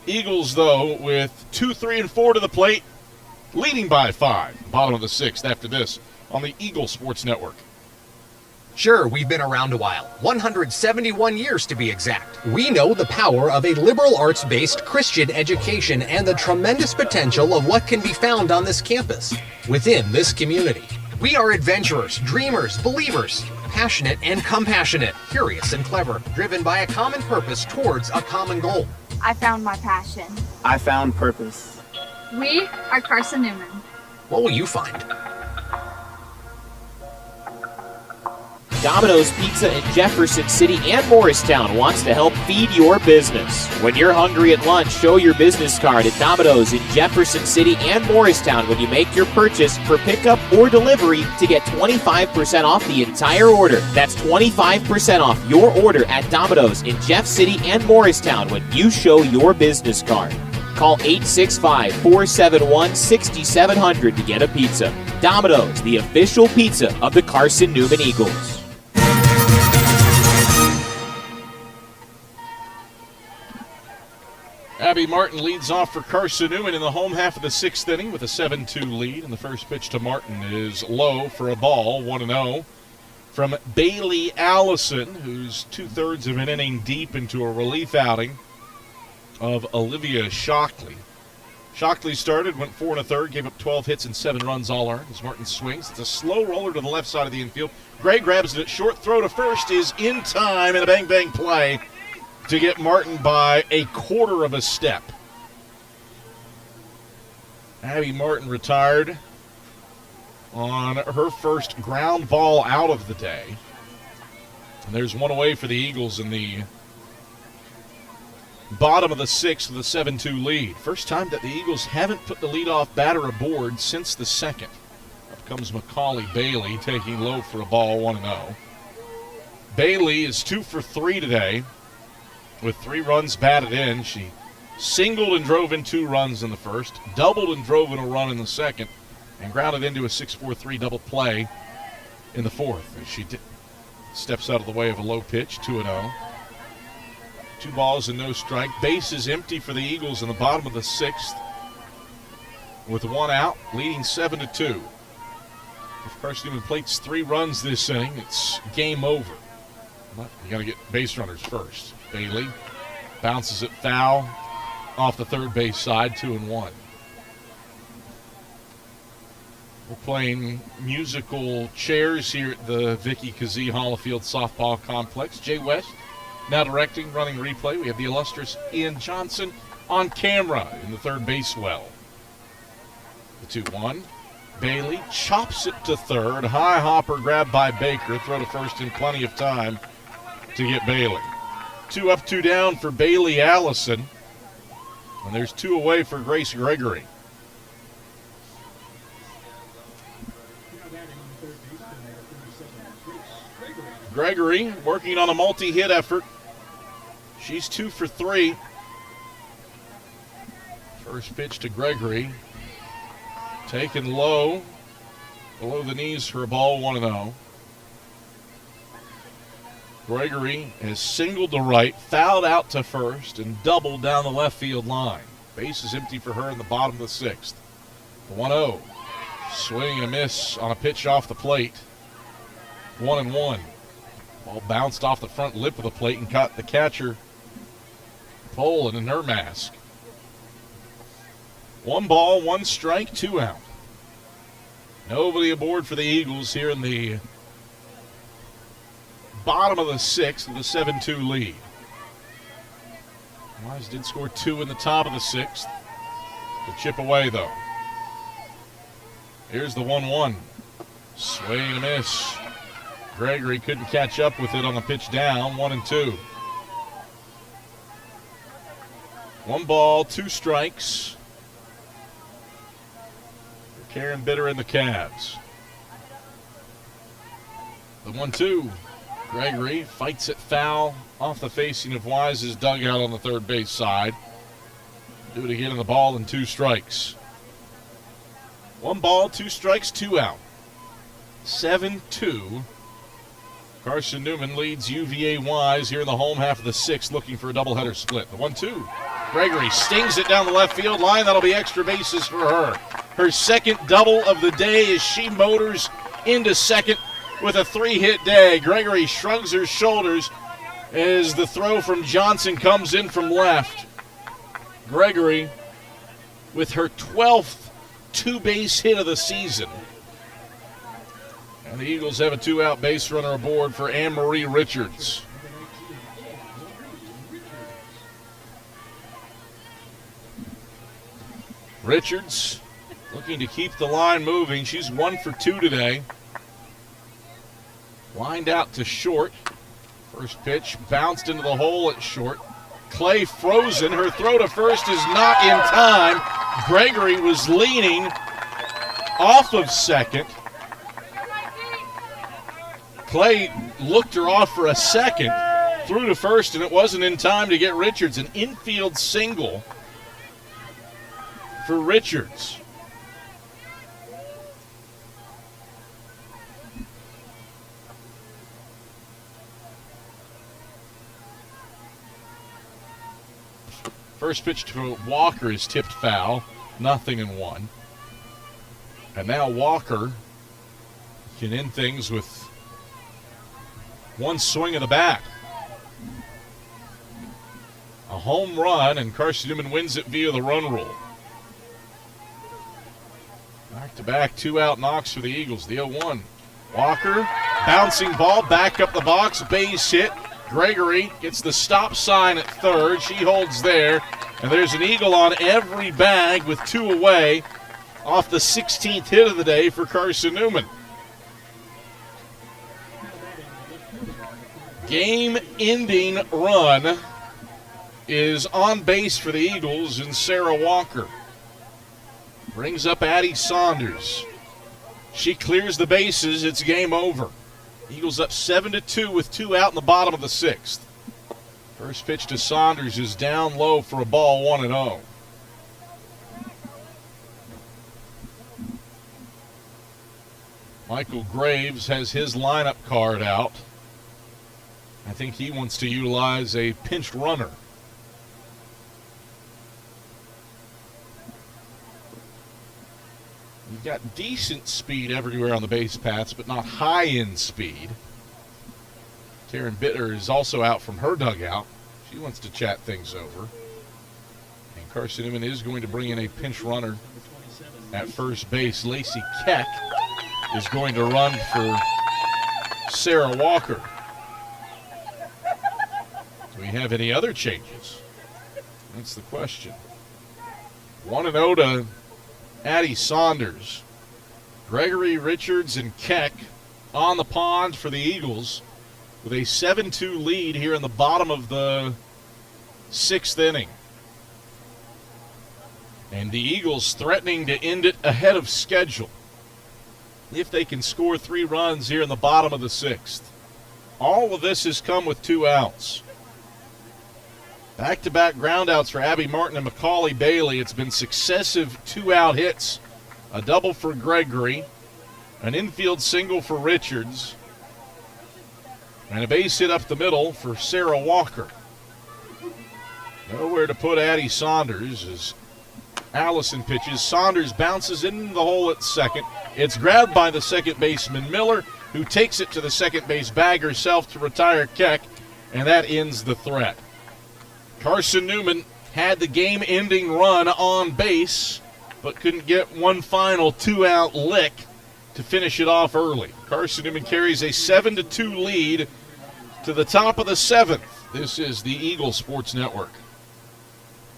Eagles, though, with 2, 3, and 4 to the plate, leading by 5. Bottom of the 6th after this on the Eagle Sports Network. Sure, we've been around a while, 171 years to be exact. We know the power of a liberal arts-based Christian education and the tremendous potential of what can be found on this campus, within this community. We are adventurers, dreamers, believers, passionate and compassionate, curious and clever, driven by a common purpose towards a common goal. I found my passion. I found purpose. We are Carson-Newman. What will you find? Domino's Pizza in Jefferson City and Morristown wants to help feed your business. When you're hungry at lunch, show your business card at Domino's in Jefferson City and Morristown when you make your purchase for pickup or delivery to get 25% off the entire order. That's 25% off your order at Domino's in Jeff City and Morristown when you show your business card. Call 865-471-6700 to get a pizza. Domino's, the official pizza of the Carson-Newman Eagles. Abby Martin leads off for Carson-Newman in the home half of the 6th inning with a 7-2 lead. And the first pitch to Martin is low for a ball, 1-0. From Bailey Allison, who's 2/3 of an inning deep into a relief outing of Olivia Shockley. Shockley started, went 4 1/3, gave up 12 hits and 7 runs all earned as Martin swings. It's a slow roller to the left side of the infield. Gray grabs it at short. Throw to first is in time and a bang-bang play to get Martin by a quarter of a step. Abby Martin retired on her first ground ball out of the day. And there's one away for the Eagles in the bottom of the 6th with a 7-2 lead. First time that the Eagles haven't put the leadoff batter aboard since the 2nd. Up comes Macaulay Bailey, taking low for a ball, 1-0. Bailey is 2 for 3 today with 3 runs batted in. She singled and drove in 2 runs in the first, doubled and drove in a run in the second, and grounded into a 6-4-3 double play in the 4th. She steps out of the way of a low pitch, 2-0. 2 balls and no strike. Base is empty for the Eagles in the bottom of the 6th with 1 out, leading 7-2. If Carson-Newman plates 3 runs this inning, it's game over. But you got to get base runners first. Bailey bounces it foul off the third base side, 2-1. We're playing musical chairs here at the Vicky Kazee Hollifield Softball Complex. Jay West Now directing, running replay, we have the illustrious Ian Johnson on camera in the third base well. The 2-1. Bailey chops it to third. High hopper grabbed by Baker. Throw to first in plenty of time to get Bailey. 2 up, 2 down for Bailey Allison. And there's 2 away for Grace Gregory. Gregory working on a multi-hit effort. She's 2 for 3. First pitch to Gregory. Taken low, below the knees for a ball, 1-0. Gregory has singled to right, fouled out to first, and doubled down the left field line. Base is empty for her in the bottom of the 6th. 1-0. Swing and a miss on a pitch off the plate. 1-1. Ball bounced off the front lip of the plate and caught the catcher Poland in her mask. 1 ball, 1 strike, 2 out. Nobody aboard for the Eagles here in the bottom of the 6th with a 7-2 lead. Wise did score 2 in the top of the 6th. To chip away, though. Here's the 1-1. Swing and a miss. Gregory couldn't catch up with it on the pitch down. 1-2. 1 ball, 2 strikes. Karen Bitter and the Cavs. The 1-2. Gregory fights it foul off the facing of Wise's dugout on the third base side. Do it again in the ball and 2 strikes. 1 ball, 2 strikes, 2 out. 7-2. Carson-Newman leads UVA Wise here in the home half of the 6th, looking for a doubleheader split. The 1-2. Gregory stings it down the left field line. That'll be extra bases for her. Her second double of the day as she motors into second with a 3-hit day. Gregory shrugs her shoulders as the throw from Johnson comes in from left. Gregory with her 12th 2-base hit of the season. And the Eagles have a 2-out base runner aboard for Anne-Marie Richards. Richards looking to keep the line moving. She's 1 for 2 today. Lined out to short. First pitch bounced into the hole at short. Clay frozen. Her throw to first is not in time. Gregory was leaning off of second. Clay looked her off for a second, threw to first, and it wasn't in time to get Richards. An infield single for Richards. First pitch to Walker is tipped foul, 0-1. And now Walker can end things with 1 swing of the bat. A home run, and Carson-Newman wins it via the run rule. Back-to-back 2-out knocks for the Eagles. The 0-1. Walker, bouncing ball, back up the box, base hit. Gregory gets the stop sign at third. She holds there, and there's an Eagle on every bag with 2 away off the 16th hit of the day for Carson-Newman. Game-ending run is on base for the Eagles, and Sarah Walker brings up Addie Saunders. She clears the bases. It's game over. Eagles up 7-2 with 2 out in the bottom of the 6th. First pitch to Saunders is down low for a ball, 1-0. Michael Graves has his lineup card out. I think he wants to utilize a pinched runner. You've got decent speed everywhere on the base paths, but not high-end speed. Taryn Bitter is also out from her dugout. She wants to chat things over. And Carson-Newman is going to bring in a pinch runner at first base. Lacey Keck is going to run for Sarah Walker. Do we have any other changes? That's the question. 1-0 to Addie Saunders. Gregory, Richards, and Keck on the pond for the Eagles with a 7-2 lead here in the bottom of the 6th inning. And the Eagles threatening to end it ahead of schedule if they can score 3 runs here in the bottom of the 6th. All of this has come with 2 outs. Back-to-back groundouts for Abby Martin and Macaulay Bailey. It's been successive 2-out hits. A double for Gregory, an infield single for Richards, and a base hit up the middle for Sarah Walker. Nowhere to put Addie Saunders as Allison pitches. Saunders bounces into the hole at second. It's grabbed by the second baseman Miller, who takes it to the second base bag herself to retire Keck, and that ends the threat. Carson-Newman had the game-ending run on base, but couldn't get one final 2-out lick to finish it off early. Carson-Newman carries a 7-2 lead to the top of the 7th. This is the Eagle Sports Network.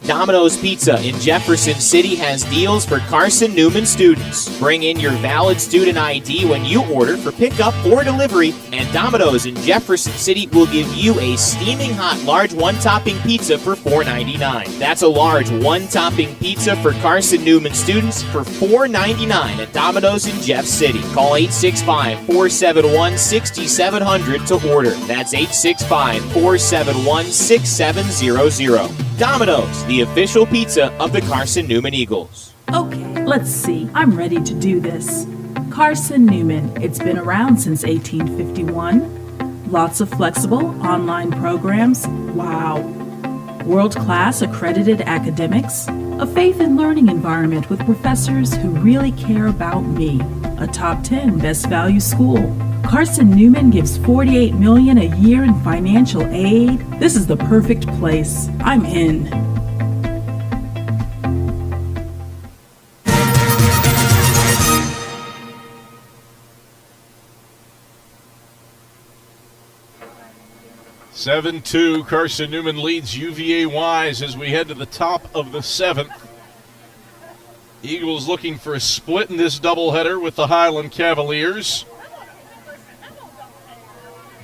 Domino's Pizza in Jefferson City has deals for Carson-Newman students. Bring in your valid student ID when you order for pickup or delivery, and Domino's in Jefferson City will give you a steaming hot large one-topping pizza for $4.99. That's a large one-topping pizza for Carson-Newman students for $4.99 at Domino's in Jeff City. Call 865-471-6700 to order. That's 865-471-6700. Domino's, the official pizza of the Carson-Newman Eagles. Okay, let's see. I'm ready to do this. Carson-Newman. It's been around since 1851. Lots of flexible online programs. Wow. World-class accredited academics. A faith and learning environment with professors who really care about me. A top 10 best value school. Carson-Newman gives $48 million a year in financial aid. This is the perfect place. I'm in. (7-2). Carson-Newman leads UVA Wise as we head to the top of the 7th. Eagles looking for a split in this doubleheader with the Highland Cavaliers.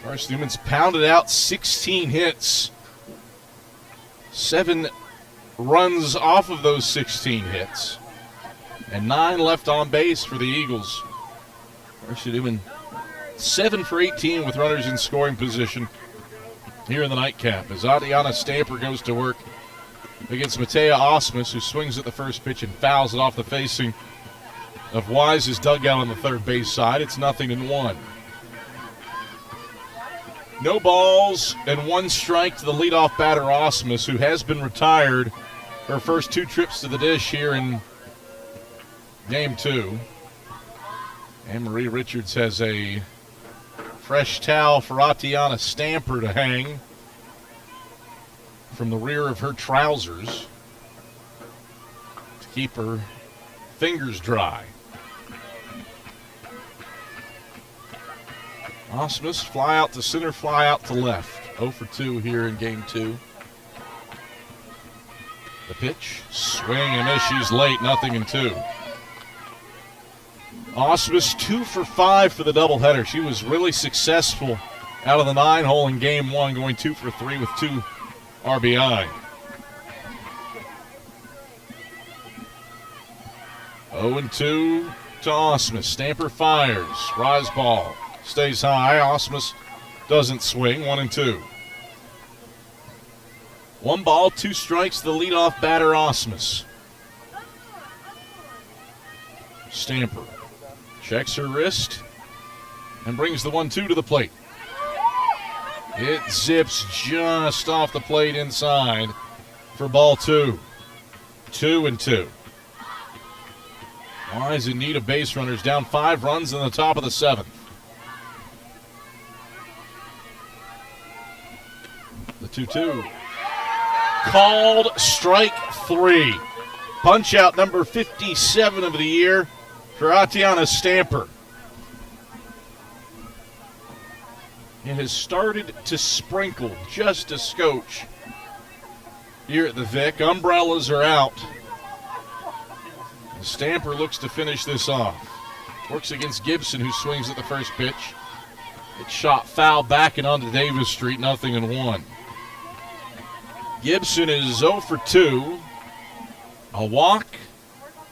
Carson-Newman's pounded out 16 hits. 7 runs off of those 16 hits. And 9 left on base for the Eagles. Carson-Newman 7 for 18 with runners in scoring position here in the nightcap as Adriana Stamper goes to work against Matea Osmus, who swings at the first pitch and fouls it off the facing of Wise's dugout on the third base side. It's 0-1. No balls and 1 strike to the leadoff batter Osmus, who has been retired her first 2 trips to the dish here in Game 2. Anne-Marie Richards has a fresh towel for Atiana Stamper to hang from the rear of her trousers to keep her fingers dry. Osmus, fly out to center, fly out to left. 0 for 2 here in Game 2. The pitch, swing and miss. She's late, 0-2. Osmus 2 for 5 for the doubleheader. She was really successful out of the 9-hole in Game 1, going 2 for 3 with 2 RBI. 0-2 to Osmus. Stamper fires. Rise ball. Stays high. Osmus doesn't swing. 1-2. 1 ball, 2 strikes to the leadoff batter Osmus. Stamper checks her wrist and brings the 1-2 to the plate. It zips just off the plate inside for ball 2. 2-2. Wise in need of base runners, down 5 runs in the top of the 7th. The 2-2. Called strike 3. Punch out number 57 of the year for Atiana Stamper. It has started to sprinkle just a scotch here at the Vic. Umbrellas are out. The Stamper looks to finish this off. Works against Gibson, who swings at the first pitch. It's shot foul back and onto Davis Street, 0-1. Gibson is 0 for 2. A walk,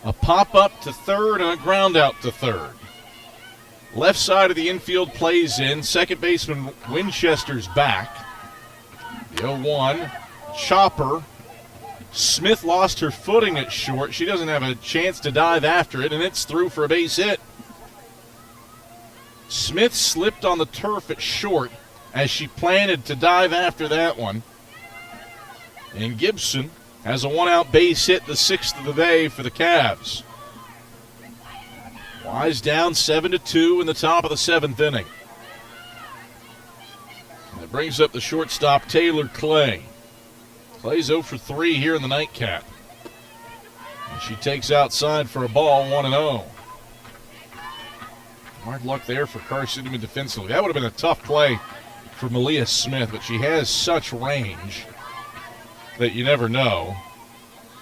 a pop-up to third, and a ground out to third. Left side of the infield plays in. Second baseman Winchester's back. The 0-1. Chopper. Smith lost her footing at short. She doesn't have a chance to dive after it, and it's through for a base hit. Smith slipped on the turf at short as she planted to dive after that one. And Gibson has a one-out base hit, the 6th of the day for the Cavs. Wise down 7-2 in the top of the 7th inning. And it brings up the shortstop, Taylor Clay. Clay's 0 for 3 here in the nightcap. And she takes outside for a ball, 1-0. Hard luck there for Carson-Newman defensively. That would have been a tough play for Malia Smith, but she has such range that you never know.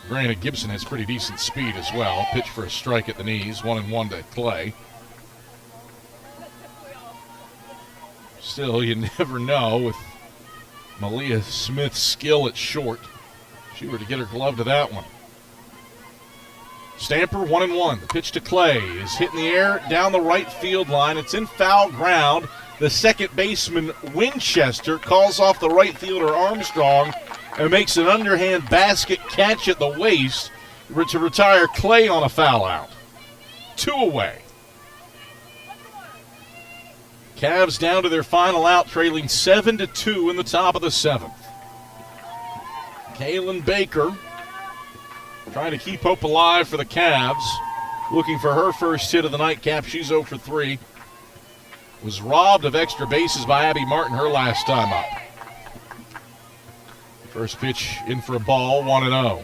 Granted, Gibson has pretty decent speed as well. Pitch for a strike at the knees, 1-1 to Clay. Still, you never know with Malia Smith's skill at short. If she were to get her glove to that one. Stamper, 1-1. The pitch to Clay is hit in the air down the right field line. It's in foul ground. The second baseman, Winchester, calls off the right fielder, Armstrong, and makes an underhand basket catch at the waist to retire Clay on a foul out. 2 away. Cavs down to their final out, trailing 7-2 in the top of the 7th. Kaylin Baker trying to keep hope alive for the Cavs. Looking for her first hit of the nightcap. She's 0 for 3. Was robbed of extra bases by Abby Martin her last time up. First pitch in for a ball, 1-0.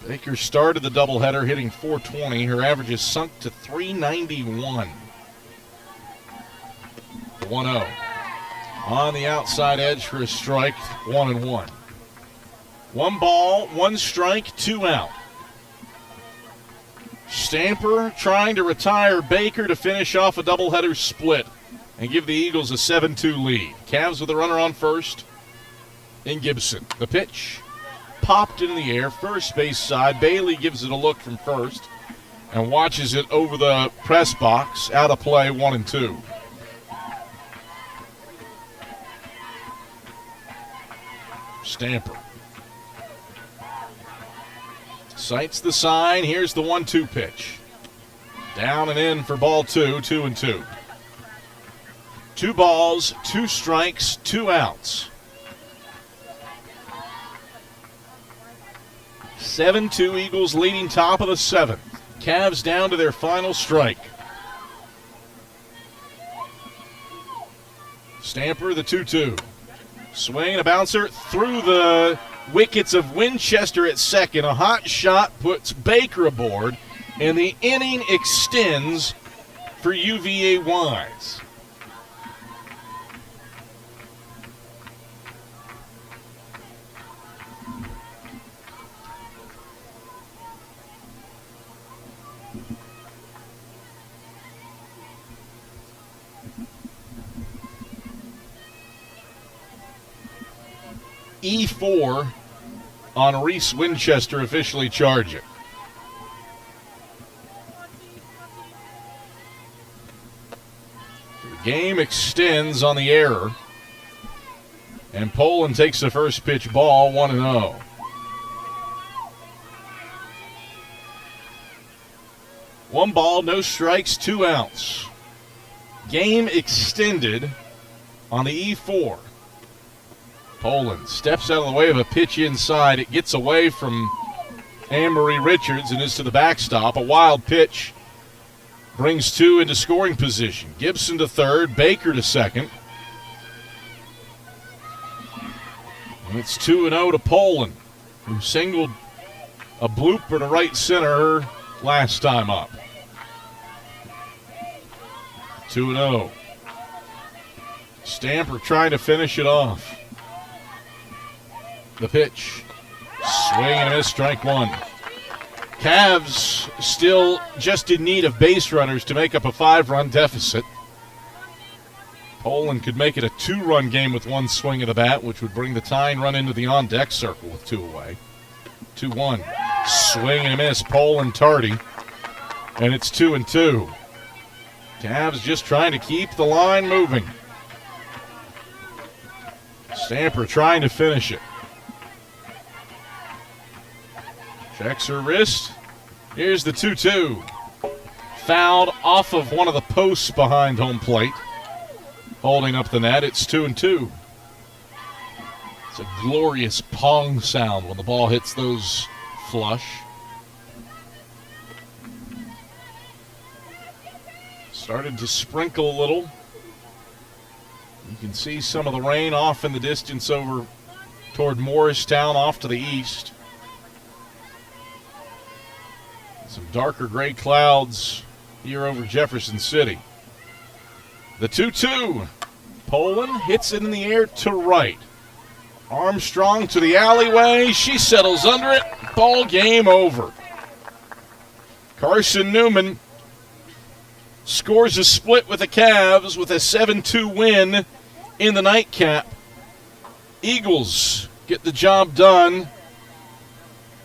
Baker started the doubleheader hitting .420. Her average has sunk to .391. 1-0. On the outside edge for a strike, 1-1. 1 ball, 1 strike, 2 out. Stamper trying to retire Baker to finish off a doubleheader split and give the Eagles a 7-2 lead. Cavs with a runner on first in Gibson. The pitch popped in the air, first base side. Bailey gives it a look from first and watches it over the press box. Out of play, 1-2. Stamper sights the sign. Here's the 1-2 pitch. Down and in for ball 2, 2-2. 2 balls, 2 strikes, 2 outs. 7-2 Eagles leading top of the 7th. Cavs down to their final strike. Stamper, the 2-2. Swing and a bouncer through the wickets of Winchester at second. A hot shot puts Baker aboard, and the inning extends for UVA Wise. E4 on Reese Winchester officially charging. The game extends on the error. And Poland takes the first pitch, ball, 1-0. One ball, no strikes, 2 outs. Game extended on the E4. Poland steps out of the way of a pitch inside. It gets away from Anne-Marie Richards and is to the backstop. A wild pitch brings 2 into scoring position. Gibson to third, Baker to second. And it's 2-0 to Poland, who singled a blooper to right center last time up. 2-0. Stamper trying to finish it off. The pitch. Swing and a miss, strike one. Cavs still just in need of base runners to make up a 5-run deficit. Poland could make it a 2-run game with one swing of the bat, which would bring the tying run into the on-deck circle with 2 away. 2-1. Swing and a miss, Poland tardy. And it's 2-2. Cavs just trying to keep the line moving. Stamper trying to finish it. Checks her wrist. Here's the 2-2. Fouled off of one of the posts behind home plate. Holding up the net, it's 2-2. It's a glorious pong sound when the ball hits those flush. Started to sprinkle a little. You can see some of the rain off in the distance over toward Morristown off to the east. Some darker gray clouds here over Jefferson City. The 2-2. Poland hits it in the air to right. Armstrong to the alleyway. She settles under it. Ball game over. Carson-Newman scores a split with the Cavs with a 7-2 win in the nightcap. Eagles get the job done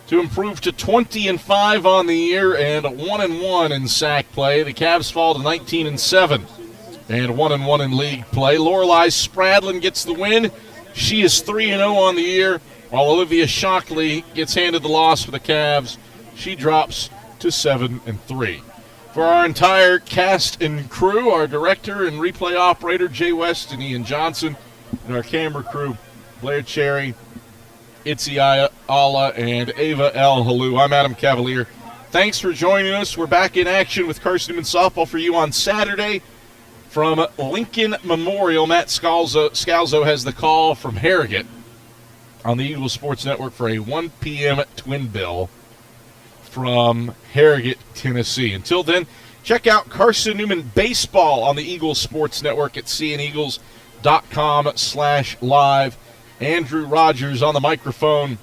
to improve to 20-5 on the year and 1-1 in sack play. The Cavs fall to 19-7 and 1-1 in league play. Lorelei Spradlin gets the win. She is 3-0 on the year, while Olivia Shockley gets handed the loss for the Cavs. She drops to 7-3. For our entire cast and crew, our director and replay operator, Jay West and Ian Johnson, and our camera crew, Blair Cherry, Itzi Allah, and Ava El Halou. I'm Adam Cavalier. Thanks for joining us. We're back in action with Carson-Newman softball for you on Saturday from Lincoln Memorial. Matt Scalzo has the call from Harrogate on the Eagle Sports Network for a 1 p.m. twin bill from Harrogate, Tennessee. Until then, check out Carson-Newman Baseball on the Eagle Sports Network at cneagles.com/live. Andrew Rogers on the microphone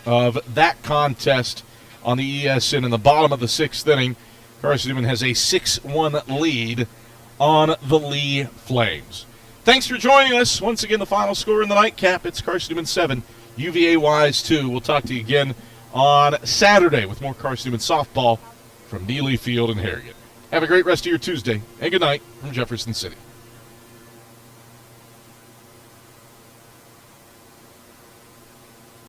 of that contest on the ESN in the bottom of the 6th inning. Carson-Newman has a 6-1 lead on the Lee Flames. Thanks for joining us. Once again, the final score in the nightcap, it's Carson-Newman 7, UVA Wise 2. We'll talk to you again on Saturday with more Carson-Newman softball from Neely Field in Harrogate. Have a great rest of your Tuesday, and good night from Jefferson City.